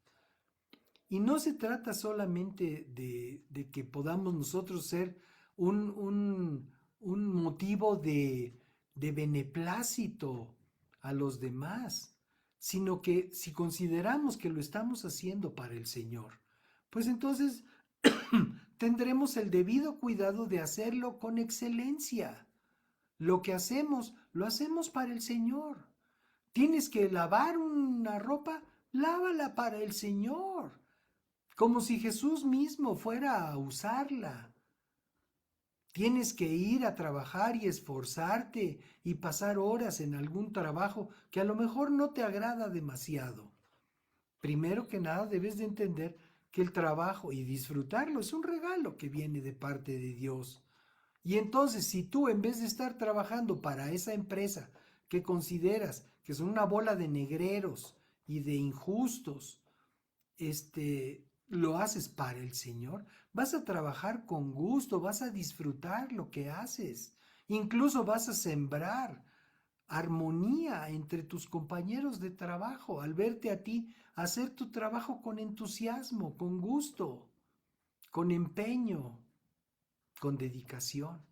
S3: Y no se trata solamente de que podamos nosotros ser un motivo de beneplácito a los demás, sino que si consideramos que lo estamos haciendo para el Señor, pues entonces tendremos el debido cuidado de hacerlo con excelencia. Lo que hacemos, lo hacemos para el Señor. Tienes que lavar una ropa, lávala para el Señor, como si Jesús mismo fuera a usarla. Tienes que ir a trabajar y esforzarte y pasar horas en algún trabajo que a lo mejor no te agrada demasiado. Primero que nada debes de entender que el trabajo y disfrutarlo es un regalo que viene de parte de Dios. Y entonces, si tú en vez de estar trabajando para esa empresa que consideras que son una bola de negreros y de injustos, lo haces para el Señor, vas a trabajar con gusto, vas a disfrutar lo que haces, incluso vas a sembrar armonía entre tus compañeros de trabajo al verte a ti hacer tu trabajo con entusiasmo, con gusto, con empeño, con dedicación.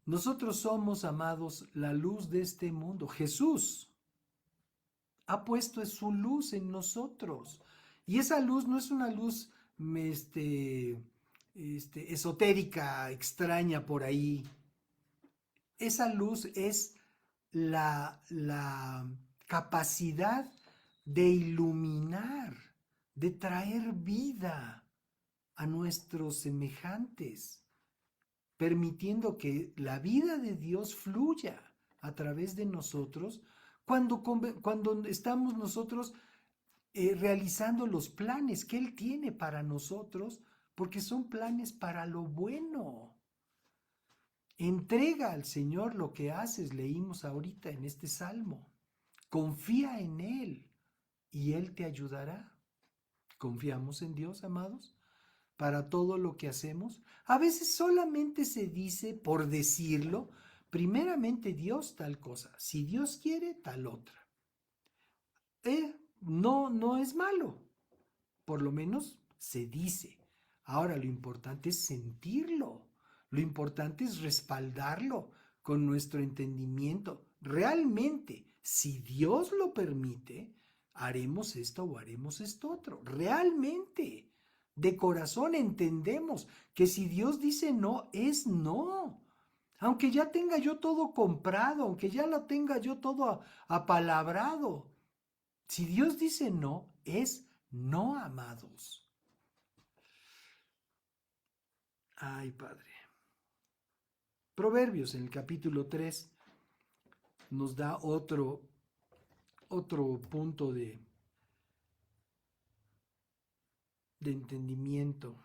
S3: Nosotros somos, amados, la luz de este mundo. Jesús ha puesto su luz en nosotros. Y esa luz no es una luz esotérica, extraña por ahí. Esa luz es la capacidad de iluminar, de traer vida a nuestros semejantes, permitiendo que la vida de Dios fluya a través de nosotros cuando estamos nosotros realizando los planes que Él tiene para nosotros, porque son planes para lo bueno. Entrega al Señor lo que haces, leímos ahorita en este salmo. Confía en Él y Él te ayudará. ¿Confiamos en Dios, amados, para todo lo que hacemos? A veces solamente se dice, por decirlo, primeramente Dios tal cosa, si Dios quiere tal otra. No es malo, por lo menos se dice. Ahora lo importante es sentirlo, lo importante es respaldarlo con nuestro entendimiento. Realmente, si Dios lo permite, haremos esto o haremos esto otro. Realmente, de corazón entendemos que si Dios dice no, es no. Aunque ya tenga yo todo comprado, aunque ya lo tenga yo todo apalabrado. Si Dios dice no, es no, amados. Ay, Padre. Proverbios en el capítulo 3 nos da otro punto de entendimiento.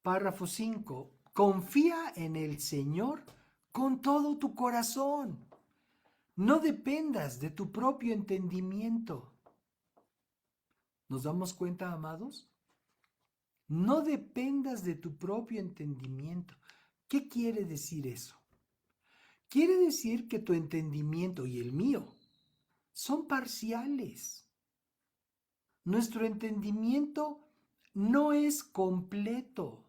S3: Párrafo 5. Confía en el Señor con todo tu corazón. No dependas de tu propio entendimiento. ¿Nos damos cuenta, amados? No dependas de tu propio entendimiento. ¿Qué quiere decir eso? Quiere decir que tu entendimiento y el mío son parciales. Nuestro entendimiento no es completo.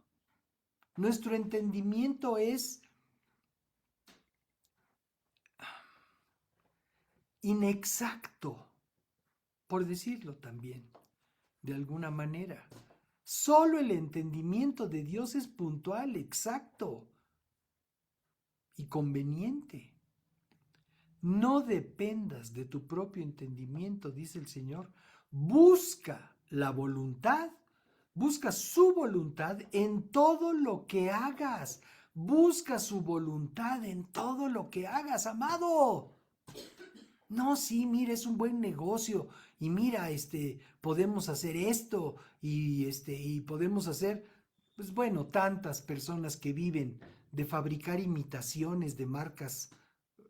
S3: Nuestro entendimiento es inexacto, por decirlo también, de alguna manera. Solo el entendimiento de Dios es puntual, exacto y conveniente. No dependas de tu propio entendimiento, dice el Señor. Busca la voluntad, busca su voluntad en todo lo que hagas. Busca su voluntad en todo lo que hagas, amado. No, sí, mira, es un buen negocio y mira, podemos hacer esto y podemos hacer, pues bueno, tantas personas que viven de fabricar imitaciones de marcas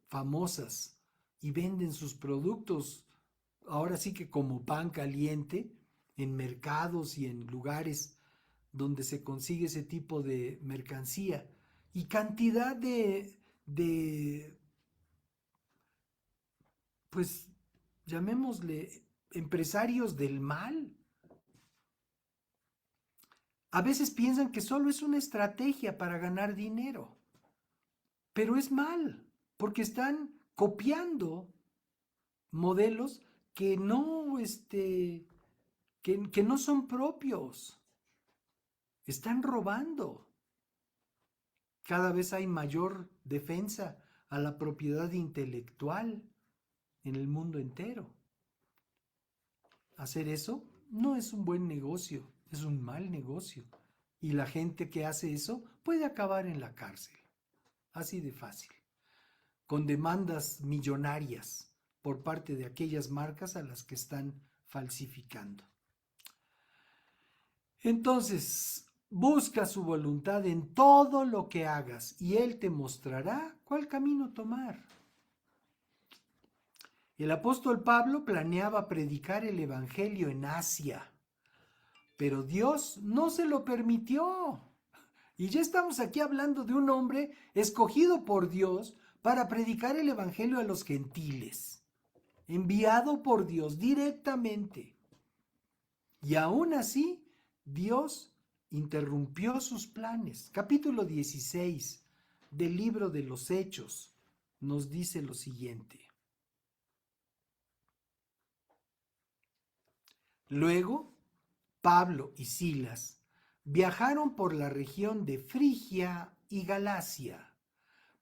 S3: famosas y venden sus productos, ahora sí que como pan caliente, en mercados y en lugares donde se consigue ese tipo de mercancía y cantidad de pues llamémosle empresarios del mal. A veces piensan que solo es una estrategia para ganar dinero, pero es mal, porque están copiando modelos que no, que no son propios. Están robando. Cada vez hay mayor defensa a la propiedad intelectual en el mundo entero. Hacer eso no es un buen negocio, es un mal negocio. Y la gente que hace eso puede acabar en la cárcel. Así de fácil. Con demandas millonarias por parte de aquellas marcas a las que están falsificando. Entonces, busca su voluntad en todo lo que hagas y Él te mostrará cuál camino tomar. El apóstol Pablo planeaba predicar el evangelio en Asia, pero Dios no se lo permitió. Y ya estamos aquí hablando de un hombre escogido por Dios para predicar el evangelio a los gentiles, enviado por Dios directamente. Y aún así, Dios interrumpió sus planes. Capítulo 16 del libro de los Hechos nos dice lo siguiente. Luego, Pablo y Silas viajaron por la región de Frigia y Galacia,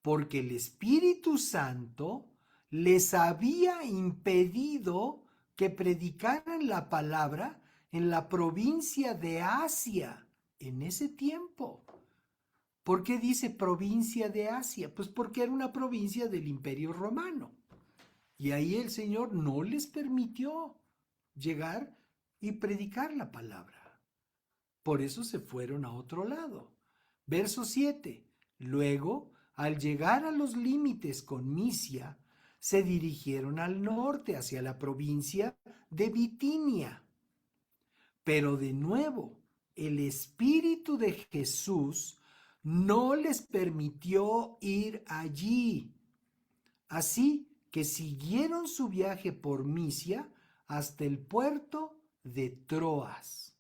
S3: porque el Espíritu Santo les había impedido que predicaran la palabra en la provincia de Asia en ese tiempo. ¿Por qué dice provincia de Asia? Pues porque era una provincia del Imperio Romano. Y ahí el Señor no les permitió llegar y predicar la palabra. Por eso se fueron a otro lado. Verso 7. Luego, al llegar a los límites con Misia, se dirigieron al norte hacia la provincia de Bitinia. Pero de nuevo, el Espíritu de Jesús no les permitió ir allí. Así que siguieron su viaje por Misia hasta el puerto de Troas.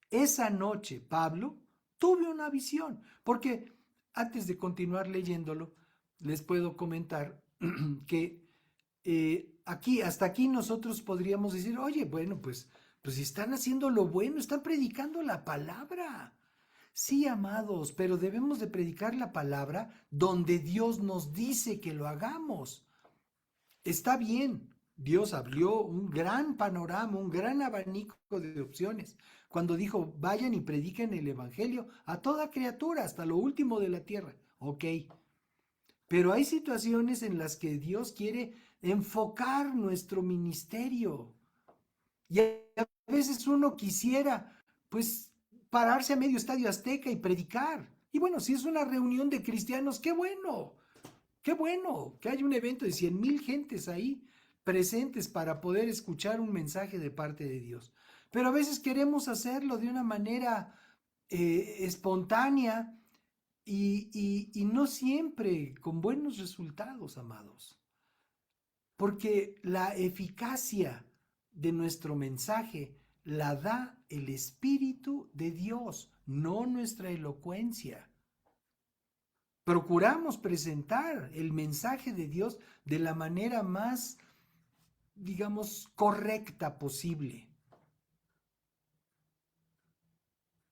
S3: Esa noche, Pablo tuvo una visión, porque antes de continuar leyéndolo, les puedo comentar que hasta aquí nosotros podríamos decir, oye, bueno, pues están haciendo lo bueno, están predicando la palabra. Sí, amados, pero debemos de predicar la palabra donde Dios nos dice que lo hagamos. Está bien, Dios abrió un gran panorama, un gran abanico de opciones, cuando dijo, vayan y prediquen el Evangelio a toda criatura, hasta lo último de la tierra. Ok, pero hay situaciones en las que Dios quiere enfocar nuestro ministerio. Y a veces uno quisiera, pues, pararse a medio estadio Azteca y predicar. Y bueno, si es una reunión de cristianos, qué bueno que haya un evento de 100,000 gentes ahí presentes para poder escuchar un mensaje de parte de Dios. Pero a veces queremos hacerlo de una manera espontánea y no siempre con buenos resultados, amados. Porque la eficacia de nuestro mensaje la da el Espíritu de Dios, no nuestra elocuencia. Procuramos presentar el mensaje de Dios de la manera más, digamos, correcta posible.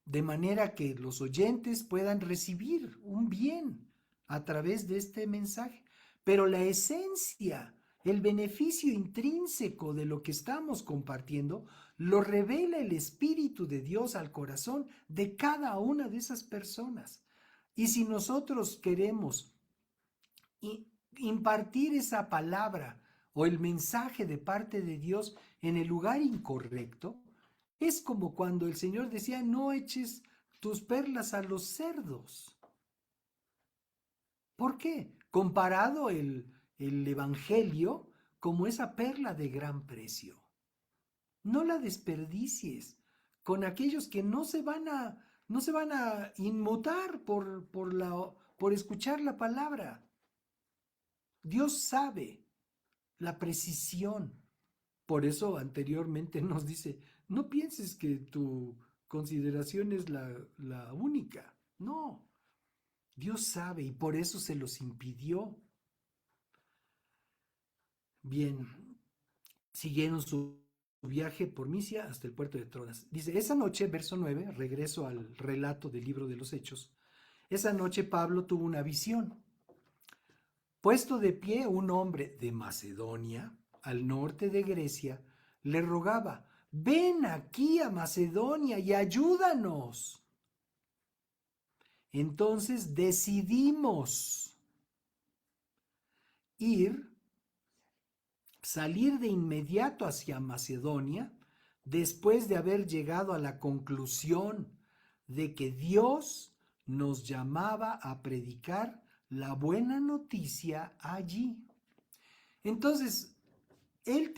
S3: De manera que los oyentes puedan recibir un bien a través de este mensaje. Pero la esencia, el beneficio intrínseco de lo que estamos compartiendo, lo revela el Espíritu de Dios al corazón de cada una de esas personas. Y si nosotros queremos impartir esa palabra o el mensaje de parte de Dios en el lugar incorrecto, es como cuando el Señor decía, no eches tus perlas a los cerdos. ¿Por qué? Comparado el Evangelio como esa perla de gran precio. No la desperdicies con aquellos que no se van a inmutar por escuchar la palabra. Dios sabe la precisión. Por eso anteriormente nos dice, no pienses que tu consideración es la única. No, Dios sabe y por eso se los impidió. Bien, siguieron su viaje por Misia hasta el puerto de Troas. Dice, esa noche, verso 9, regreso al relato del libro de los Hechos. Esa noche Pablo tuvo una visión. Puesto de pie, un hombre de Macedonia, al norte de Grecia, le rogaba, ven aquí a Macedonia y ayúdanos. Entonces decidimos salir de inmediato hacia Macedonia, después de haber llegado a la conclusión de que Dios nos llamaba a predicar la buena noticia allí. Entonces, él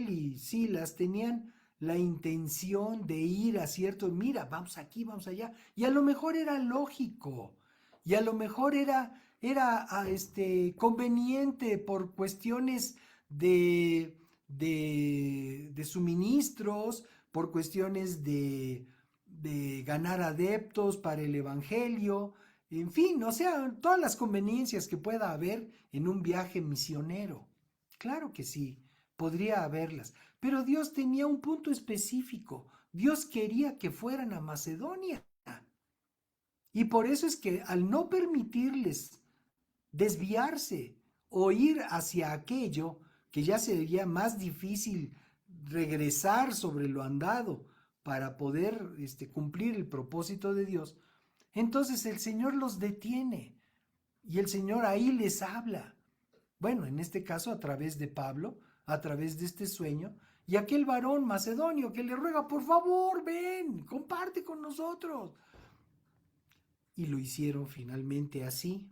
S3: y Silas tenían la intención de ir a cierto, mira, vamos aquí, vamos allá, y a lo mejor era lógico, y a lo mejor era conveniente por cuestiones de suministros, por cuestiones de ganar adeptos para el evangelio, en fin, o sea, todas las conveniencias que pueda haber en un viaje misionero. Claro que sí, podría haberlas, pero Dios tenía un punto específico. Dios quería que fueran a Macedonia. Y por eso es que al no permitirles desviarse o ir hacia aquello que ya sería más difícil regresar sobre lo andado para poder cumplir el propósito de Dios, entonces el Señor los detiene y el Señor ahí les habla. Bueno, en este caso a través de Pablo, a través de este sueño, y aquel varón macedonio que le ruega, por favor, ven, comparte con nosotros. Y lo hicieron finalmente así.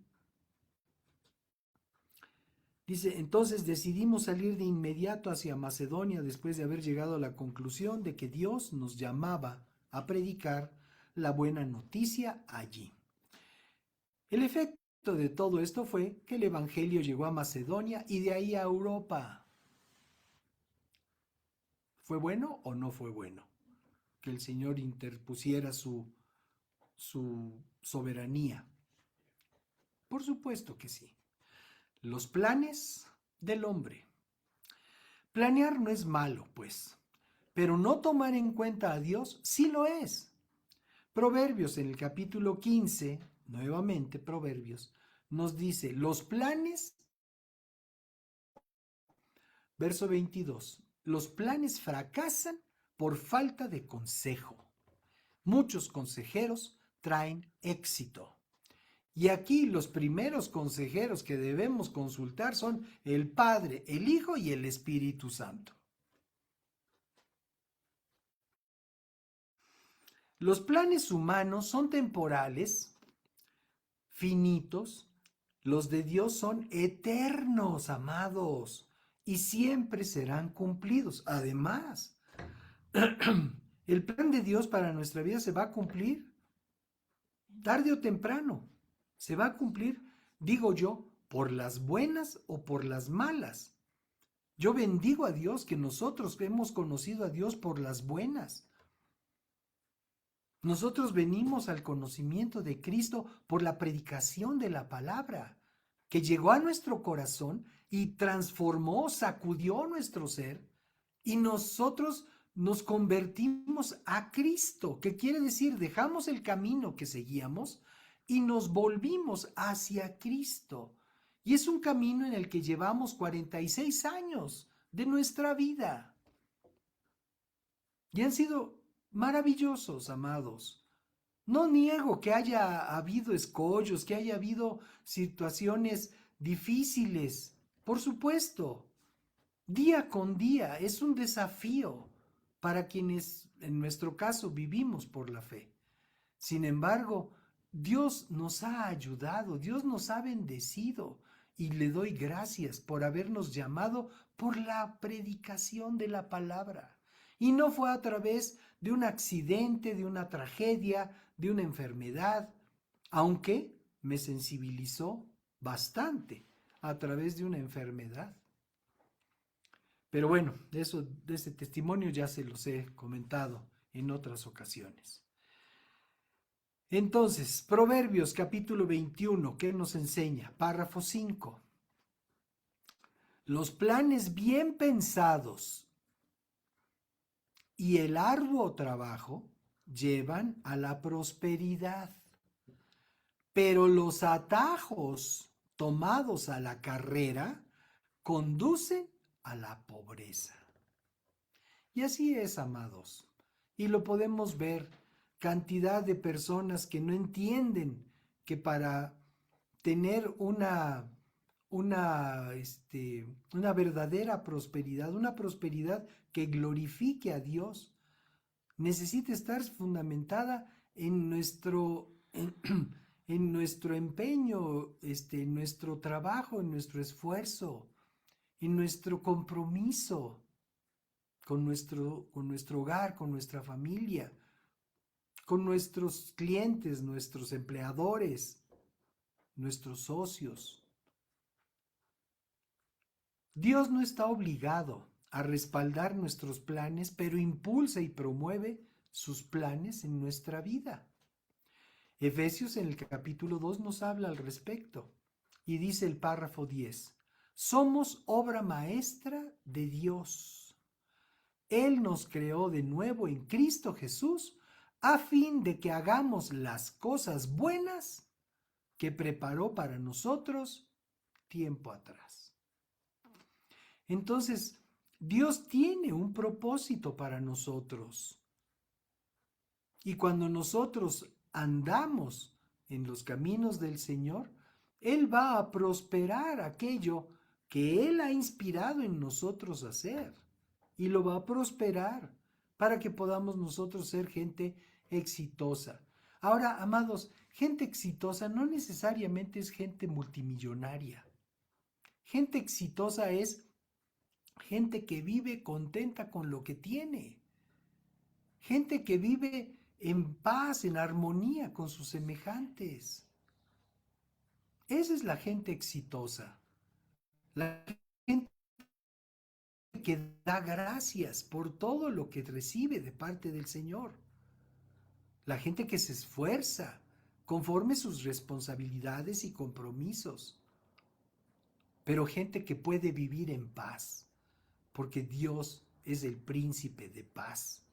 S3: Dice, entonces decidimos salir de inmediato hacia Macedonia después de haber llegado a la conclusión de que Dios nos llamaba a predicar la buena noticia allí. El efecto de todo esto fue que el Evangelio llegó a Macedonia y de ahí a Europa. ¿Fue bueno o no fue bueno? Que el Señor interpusiera su soberanía. Por supuesto que sí. Los planes del hombre. Planear no es malo, pues, pero no tomar en cuenta a Dios sí lo es. Proverbios en el capítulo 15, nuevamente Proverbios, nos dice, los planes, Verso 22. Los planes fracasan por falta de consejo. Muchos consejeros traen éxito. Y aquí los primeros consejeros que debemos consultar son el Padre, el Hijo y el Espíritu Santo. Los planes humanos son temporales, finitos. Los de Dios son eternos, amados, y siempre serán cumplidos. Además, el plan de Dios para nuestra vida se va a cumplir tarde o temprano. Se va a cumplir, digo yo, por las buenas o por las malas. Yo bendigo a Dios que nosotros hemos conocido a Dios por las buenas. Nosotros venimos al conocimiento de Cristo por la predicación de la palabra, que llegó a nuestro corazón y transformó, sacudió nuestro ser, y nosotros nos convertimos a Cristo, que quiere decir, dejamos el camino que seguíamos y nos volvimos hacia Cristo. Y es un camino en el que llevamos 46 años de nuestra vida. Y han sido maravillosos, amados. No niego que haya habido escollos, que haya habido situaciones difíciles. Por supuesto, día con día es un desafío para quienes, en nuestro caso, vivimos por la fe. Sin embargo, Dios nos ha ayudado, Dios nos ha bendecido y le doy gracias por habernos llamado por la predicación de la palabra. Y no fue a través de un accidente, de una tragedia, de una enfermedad, aunque me sensibilizó bastante a través de una enfermedad. Pero bueno, de ese testimonio ya se los he comentado en otras ocasiones. Entonces, Proverbios capítulo 21, ¿qué nos enseña? Párrafo 5. Los planes bien pensados y el arduo trabajo llevan a la prosperidad, pero los atajos tomados a la carrera conducen a la pobreza. Y así es, amados, y lo podemos ver, cantidad de personas que no entienden que para tener una verdadera prosperidad, una prosperidad que glorifique a Dios, necesita estar fundamentada en nuestro empeño, en nuestro trabajo, en nuestro esfuerzo, en nuestro compromiso con nuestro hogar, con nuestra familia, con nuestros clientes, nuestros empleadores, nuestros socios. Dios no está obligado a respaldar nuestros planes, pero impulsa y promueve sus planes en nuestra vida. Efesios en el capítulo 2 nos habla al respecto y dice el párrafo 10, somos obra maestra de Dios. Él nos creó de nuevo en Cristo Jesús a fin de que hagamos las cosas buenas que preparó para nosotros tiempo atrás. Entonces, Dios tiene un propósito para nosotros. Y cuando nosotros andamos en los caminos del Señor, Él va a prosperar aquello que Él ha inspirado en nosotros hacer. Y lo va a prosperar para que podamos nosotros ser gente exitosa. Ahora, amados, gente exitosa no necesariamente es gente multimillonaria. Gente exitosa es gente que vive contenta con lo que tiene. Gente que vive en paz, en armonía con sus semejantes. Esa es la gente exitosa. La gente que da gracias por todo lo que recibe de parte del Señor. La gente que se esfuerza conforme sus responsabilidades y compromisos. Pero gente que puede vivir en paz, porque Dios es el príncipe de paz.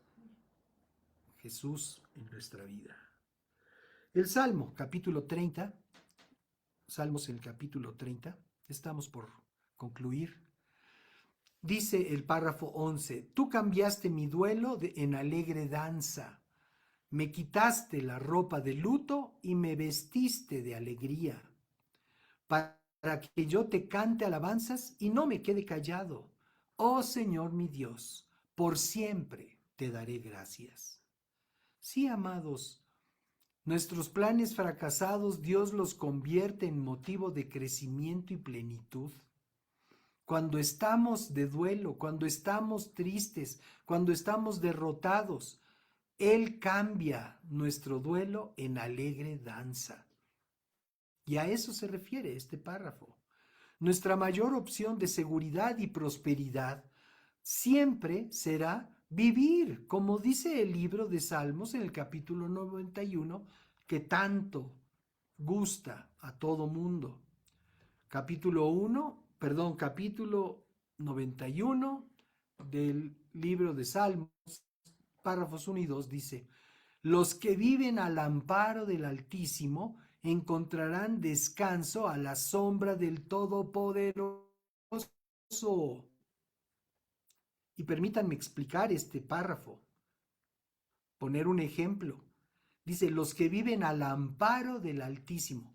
S3: Jesús en nuestra vida. El Salmo, capítulo 30, Salmos en el capítulo 30, estamos por concluir. Dice el párrafo 11, tú cambiaste mi duelo en alegre danza, me quitaste la ropa de luto y me vestiste de alegría, para que yo te cante alabanzas y no me quede callado. Oh Señor mi Dios, por siempre te daré gracias. Sí, amados, nuestros planes fracasados Dios los convierte en motivo de crecimiento y plenitud. Cuando estamos de duelo, cuando estamos tristes, cuando estamos derrotados, Él cambia nuestro duelo en alegre danza. Y a eso se refiere este párrafo. Nuestra mayor opción de seguridad y prosperidad siempre será vivir, como dice el libro de Salmos en el capítulo 91, que tanto gusta a todo mundo. Capítulo 91 del libro de Salmos, párrafos 1 y 2 dice, los que viven al amparo del Altísimo encontrarán descanso a la sombra del Todopoderoso. Y permítanme explicar este párrafo, poner un ejemplo. Dice, los que viven al amparo del Altísimo.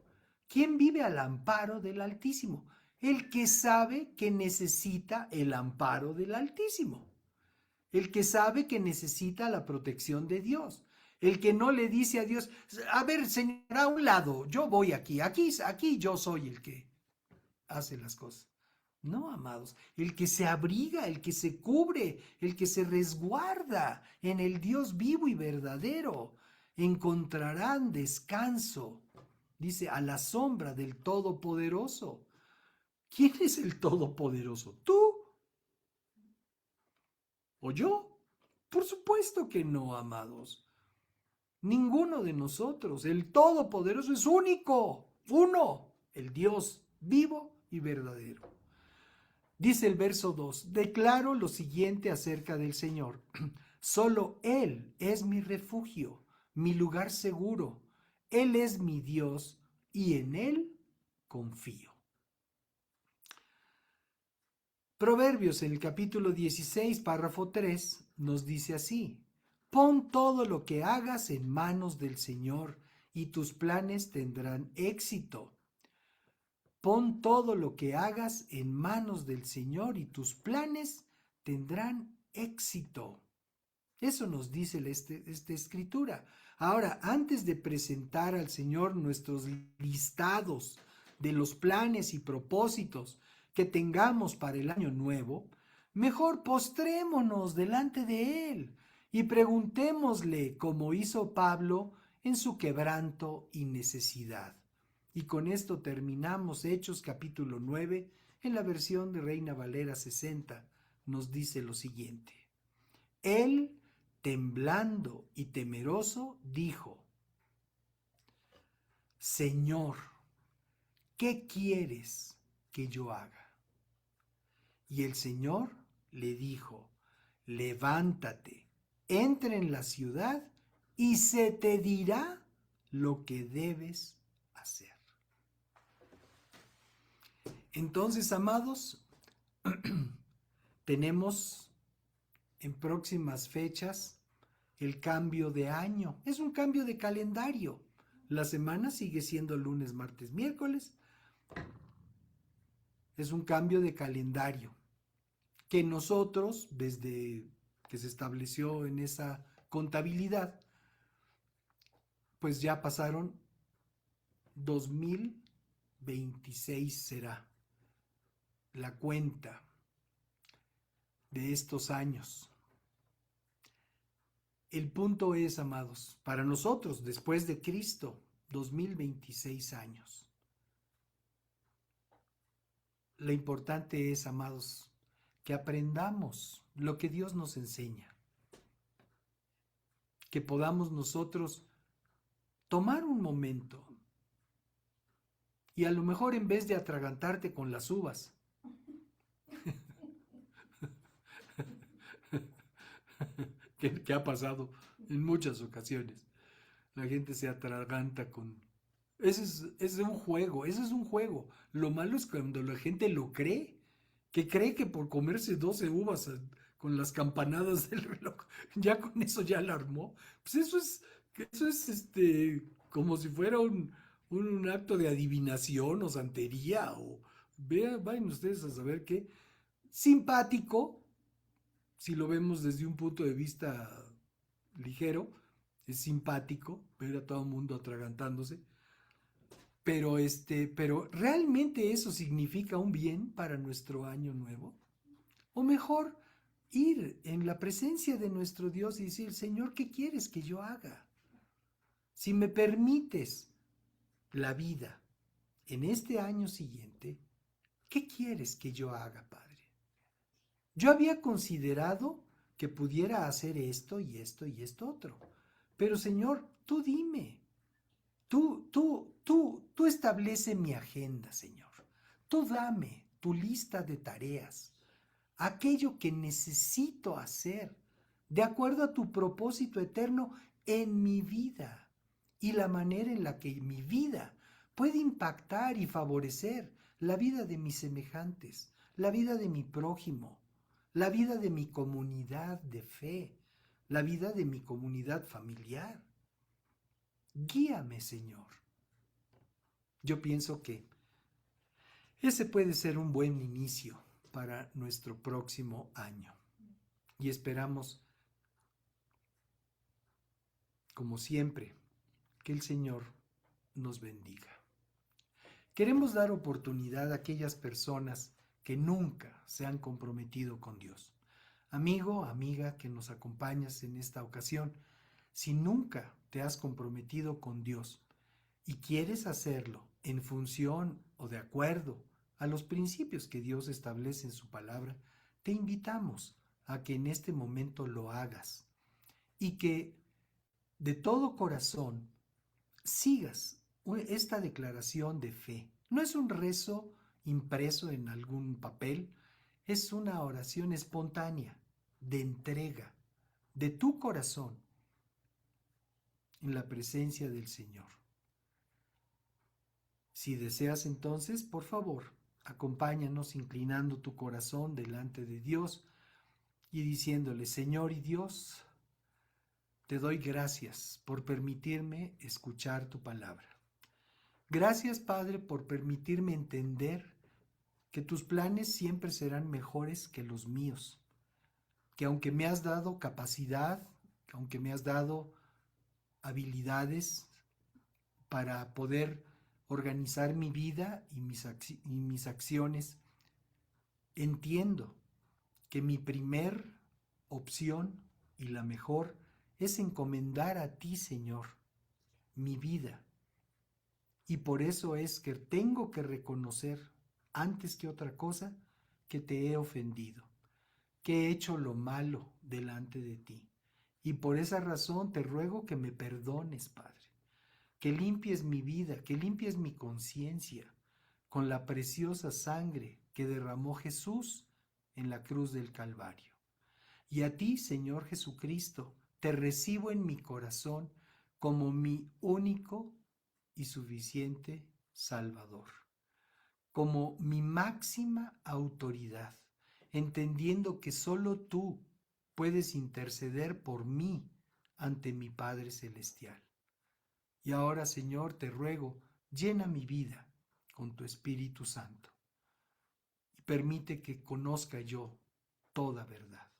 S3: ¿Quién vive al amparo del Altísimo? El que sabe que necesita el amparo del Altísimo. El que sabe que necesita la protección de Dios. El que no le dice a Dios, a ver, Señor, a un lado, yo voy aquí yo soy el que hace las cosas. No, amados, el que se abriga, el que se cubre, el que se resguarda en el Dios vivo y verdadero, encontrarán descanso, dice, a la sombra del Todopoderoso. ¿Quién es el Todopoderoso? ¿Tú? ¿O yo? Por supuesto que no, amados. Ninguno de nosotros. El Todopoderoso es único, uno, el Dios vivo y verdadero. Dice el verso 2, declaro lo siguiente acerca del Señor. Solo Él es mi refugio, mi lugar seguro. Él es mi Dios y en Él confío. Proverbios en el capítulo 16, párrafo 3, nos dice así, pon todo lo que hagas en manos del Señor y tus planes tendrán éxito. Pon todo lo que hagas en manos del Señor y tus planes tendrán éxito. Eso nos dice esta escritura. Ahora, antes de presentar al Señor nuestros listados de los planes y propósitos que tengamos para el año nuevo, mejor postrémonos delante de Él y preguntémosle, como hizo Pablo en su quebranto y necesidad. Y con esto terminamos Hechos capítulo 9, en la versión de Reina Valera 60, nos dice lo siguiente. Él, temblando y temeroso, dijo, Señor, ¿qué quieres que yo haga? Y el Señor le dijo, levántate, entra en la ciudad y se te dirá lo que debes hacer. Entonces, amados, tenemos en próximas fechas el cambio de año. Es un cambio de calendario. La semana sigue siendo lunes, martes, miércoles. Es un cambio de calendario que nosotros, desde que se estableció en esa contabilidad, pues ya pasaron 2026 será la cuenta de estos años. El punto es, amados, para nosotros, después de Cristo, 2026 años. Lo importante es, amados, que aprendamos lo que Dios nos enseña. Que podamos nosotros tomar un momento y a lo mejor en vez de atragantarte con las uvas, que ha pasado en muchas ocasiones. La gente se atraganta con... Ese es un juego, eso es un juego. Lo malo es cuando la gente lo cree, que cree que por comerse 12 uvas con las campanadas del reloj, ya con eso ya la armó. Pues eso es como si fuera un acto de adivinación o santería, o vayan ustedes a saber qué. Simpático, si lo vemos desde un punto de vista ligero, es simpático ver a todo el mundo atragantándose, pero ¿realmente eso significa un bien para nuestro año nuevo? O mejor, ir en la presencia de nuestro Dios y decir, Señor, ¿qué quieres que yo haga? Si me permites la vida en este año siguiente, ¿qué quieres que yo haga, Padre? Yo había considerado que pudiera hacer esto y esto y esto otro, pero Señor, tú dime, tú establece mi agenda, Señor. Tú dame tu lista de tareas, aquello que necesito hacer, de acuerdo a tu propósito eterno en mi vida y la manera en la que mi vida puede impactar y favorecer la vida de mis semejantes, la vida de mi prójimo, la vida de mi comunidad de fe, la vida de mi comunidad familiar. Guíame, Señor. Yo pienso que ese puede ser un buen inicio para nuestro próximo año. Y esperamos, como siempre, que el Señor nos bendiga. Queremos dar oportunidad a aquellas personas que nunca se han comprometido con Dios. Amigo, amiga que nos acompañas en esta ocasión, si nunca te has comprometido con Dios y quieres hacerlo en función o de acuerdo a los principios que Dios establece en su palabra, te invitamos a que en este momento lo hagas y que de todo corazón sigas esta declaración de fe. No es un rezo impreso en algún papel, es una oración espontánea, de entrega, de tu corazón, en la presencia del Señor. Si deseas entonces, por favor, acompáñanos inclinando tu corazón delante de Dios y diciéndole, Señor y Dios, te doy gracias por permitirme escuchar tu palabra. Gracias, Padre, por permitirme entender que tus planes siempre serán mejores que los míos, que aunque me has dado capacidad, que aunque me has dado habilidades para poder organizar mi vida y mis acciones, entiendo que mi primer opción y la mejor es encomendar a ti, Señor, mi vida. Y por eso es que tengo que reconocer, antes que otra cosa, que te he ofendido, que he hecho lo malo delante de ti. Y por esa razón te ruego que me perdones, Padre, que limpies mi vida, que limpies mi conciencia con la preciosa sangre que derramó Jesús en la cruz del Calvario. Y a ti, Señor Jesucristo, te recibo en mi corazón como mi único y suficiente Salvador, como mi máxima autoridad, entendiendo que solo tú puedes interceder por mí ante mi Padre Celestial. Y ahora, Señor, te ruego, llena mi vida con tu Espíritu Santo y permite que conozca yo toda verdad.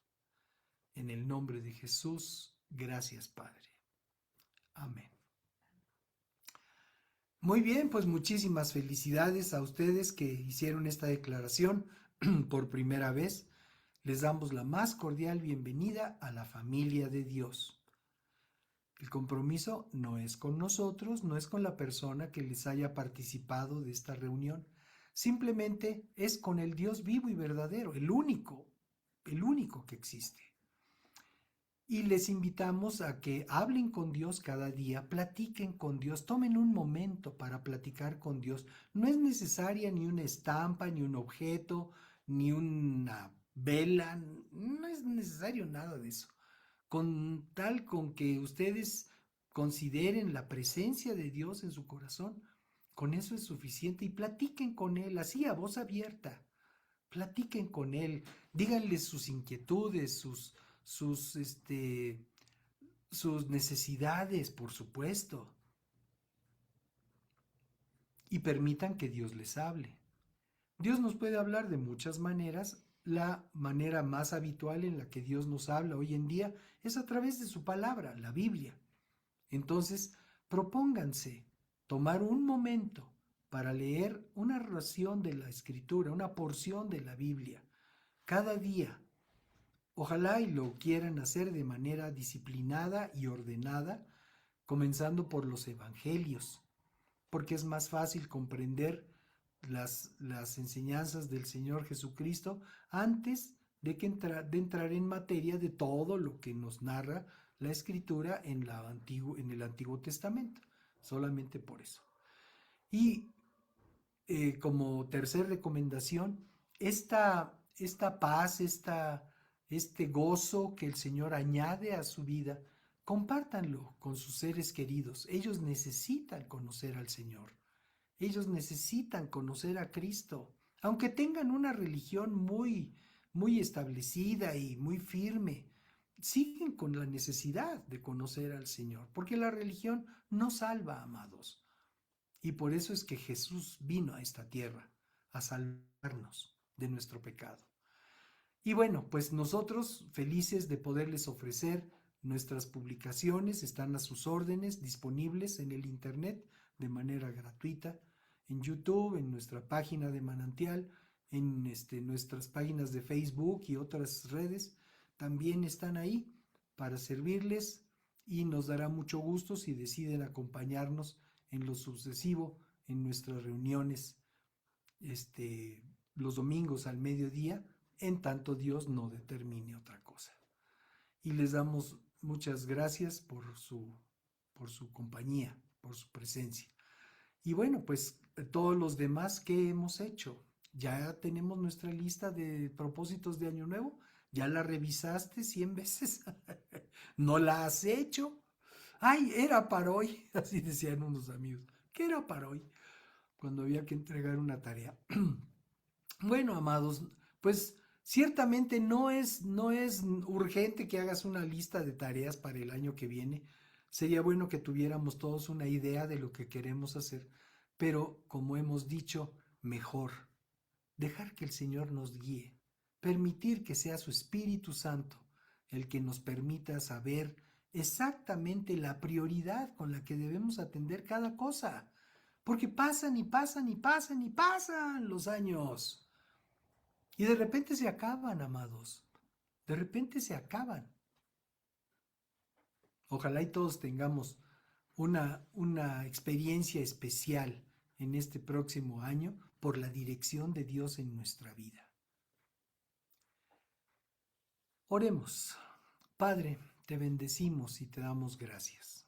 S3: En el nombre de Jesús, gracias, Padre. Amén. Muy bien, pues muchísimas felicidades a ustedes que hicieron esta declaración por primera vez. Les damos la más cordial bienvenida a la familia de Dios. El compromiso no es con nosotros, no es con la persona que les haya participado de esta reunión. Simplemente es con el Dios vivo y verdadero, el único que existe. Y les invitamos a que hablen con Dios cada día, platiquen con Dios, tomen un momento para platicar con Dios. No es necesaria ni una estampa, ni un objeto, ni una vela, no es necesario nada de eso. Con que ustedes consideren la presencia de Dios en su corazón, con eso es suficiente y platiquen con Él así a voz abierta. platiquen con Él, díganle sus inquietudes, sus necesidades, por supuesto, y permitan que Dios les hable. Dios nos puede hablar de muchas maneras. La manera más habitual en la que Dios nos habla hoy en día es a través de su palabra, la Biblia. Entonces, propónganse tomar un momento para leer una ración de la Escritura, una porción de la Biblia, cada día. Ojalá y lo quieran hacer de manera disciplinada y ordenada, comenzando por los evangelios, porque es más fácil comprender las enseñanzas del Señor Jesucristo antes de entrar en materia de todo lo que nos narra la Escritura en el Antiguo Testamento, solamente por eso. Y como tercera recomendación, esta paz, este gozo que el Señor añade a su vida, compártanlo con sus seres queridos. Ellos necesitan conocer al Señor. Ellos necesitan conocer a Cristo. Aunque tengan una religión muy establecida y muy firme, siguen con la necesidad de conocer al Señor, porque la religión no salva, amados. Y por eso es que Jesús vino a esta tierra a salvarnos de nuestro pecado. Y bueno, pues nosotros felices de poderles ofrecer nuestras publicaciones, están a sus órdenes, disponibles en el internet de manera gratuita, en YouTube, en nuestra página de Manantial, en nuestras páginas de Facebook y otras redes, también están ahí para servirles, y nos dará mucho gusto si deciden acompañarnos en lo sucesivo en nuestras reuniones los domingos al mediodía, en tanto Dios no determine otra cosa. Y les damos muchas gracias por su compañía, por su presencia. Y bueno, pues todos los demás que hemos hecho, ya tenemos nuestra lista de propósitos de Año Nuevo. ¿Ya la revisaste 100 veces? ¿No la has hecho? Ay, era para hoy, así decían unos amigos. ¿Qué era para hoy? Cuando había que entregar una tarea. Bueno, amados, pues ciertamente no es urgente que hagas una lista de tareas para el año que viene. Sería bueno que tuviéramos todos una idea de lo que queremos hacer, pero como hemos dicho, mejor dejar que el Señor nos guíe, permitir que sea su Espíritu Santo el que nos permita saber exactamente la prioridad con la que debemos atender cada cosa, porque pasan y pasan y pasan y pasan los años. Y de repente se acaban, amados. De repente se acaban. Ojalá y todos tengamos una experiencia especial en este próximo año por la dirección de Dios en nuestra vida. Oremos. Padre, te bendecimos y te damos gracias.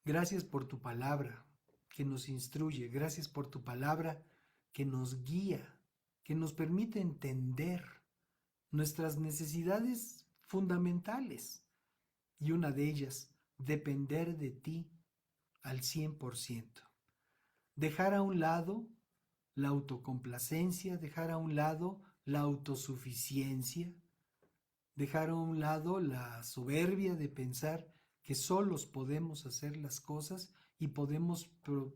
S3: Gracias por tu palabra que nos instruye. Gracias por tu palabra que nos guía, que nos permite entender nuestras necesidades fundamentales. Y una de ellas, depender de ti al 100%. Dejar a un lado la autocomplacencia, dejar a un lado la autosuficiencia, dejar a un lado la soberbia de pensar que solos podemos hacer las cosas y podemos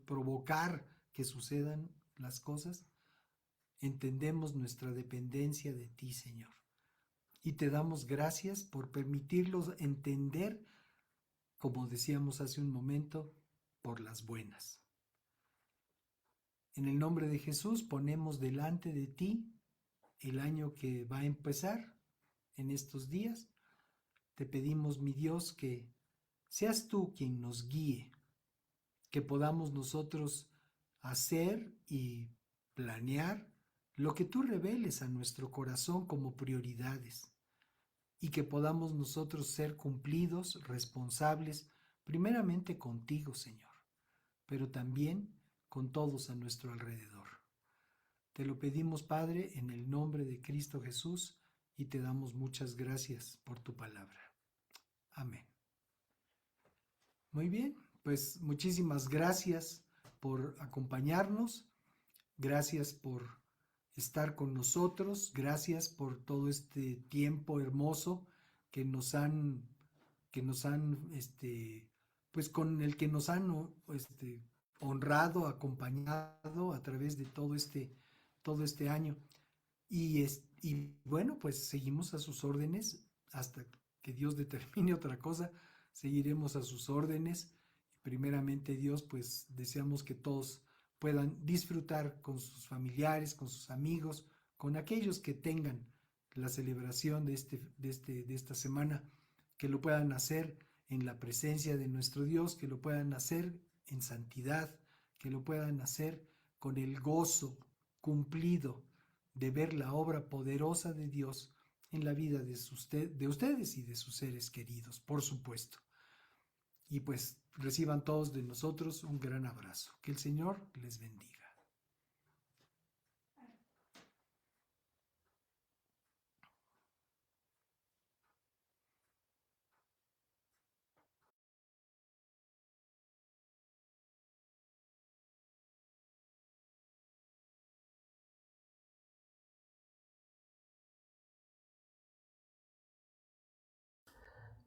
S3: provocar que sucedan las cosas. Entendemos nuestra dependencia de ti, Señor, y te damos gracias por permitirlos entender, como decíamos hace un momento, por las buenas. En el nombre de Jesús ponemos delante de ti el año que va a empezar en estos días. Te pedimos, mi Dios, que seas tú quien nos guíe, que podamos nosotros hacer y planear lo que tú reveles a nuestro corazón como prioridades, y que podamos nosotros ser cumplidos, responsables, primeramente contigo, Señor, pero también con todos a nuestro alrededor. Te lo pedimos, Padre, en el nombre de Cristo Jesús, y te damos muchas gracias por tu palabra. Amén. Muy bien, pues muchísimas gracias por acompañarnos. Gracias por estar con nosotros. Gracias por todo este tiempo hermoso que nos han, pues con el que nos han honrado, acompañado a través de todo este año. Y bueno, pues seguimos a sus órdenes hasta que Dios determine otra cosa. Seguiremos a sus órdenes. Primeramente Dios, pues deseamos que todos puedan disfrutar con sus familiares, con sus amigos, con aquellos que tengan la celebración de esta semana, que lo puedan hacer en la presencia de nuestro Dios, que lo puedan hacer en santidad, que lo puedan hacer con el gozo cumplido de ver la obra poderosa de Dios en la vida de ustedes y de sus seres queridos, por supuesto. Y pues reciban todos de nosotros un gran abrazo. Que el Señor les bendiga.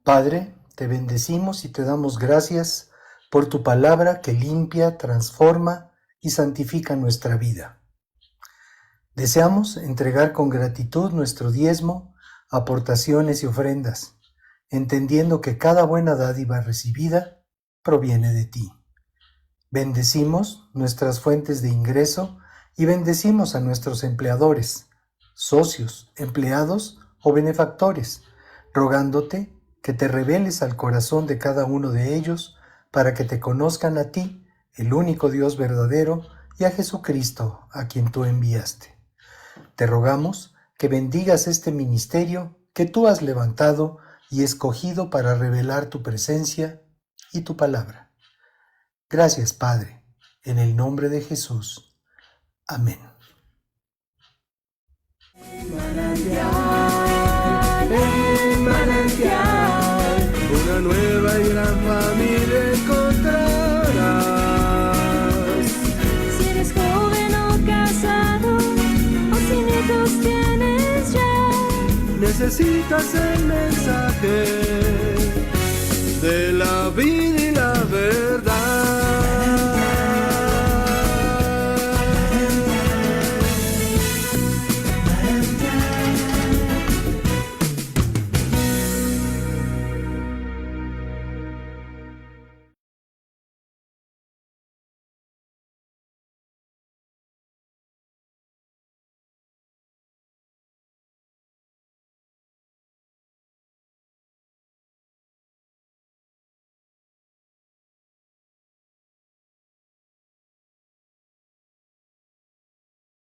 S4: Padre, te bendecimos y te damos gracias por tu palabra que limpia, transforma y santifica nuestra vida. Deseamos entregar con gratitud nuestro diezmo, aportaciones y ofrendas, entendiendo que cada buena dádiva recibida proviene de ti. Bendecimos nuestras fuentes de ingreso y bendecimos a nuestros empleadores, socios, empleados o benefactores, rogándote que te reveles al corazón de cada uno de ellos para que te conozcan a ti, el único Dios verdadero, y a Jesucristo, a quien tú enviaste. Te rogamos que bendigas este ministerio que tú has levantado y escogido para revelar tu presencia y tu palabra. Gracias, Padre, en el nombre de Jesús. Amén.
S1: Manantial, una nueva y gran familia encontrarás.
S2: Si eres joven o casado, o si nietos tienes ya,
S1: Necesitas el mensaje de la vida y la verdad.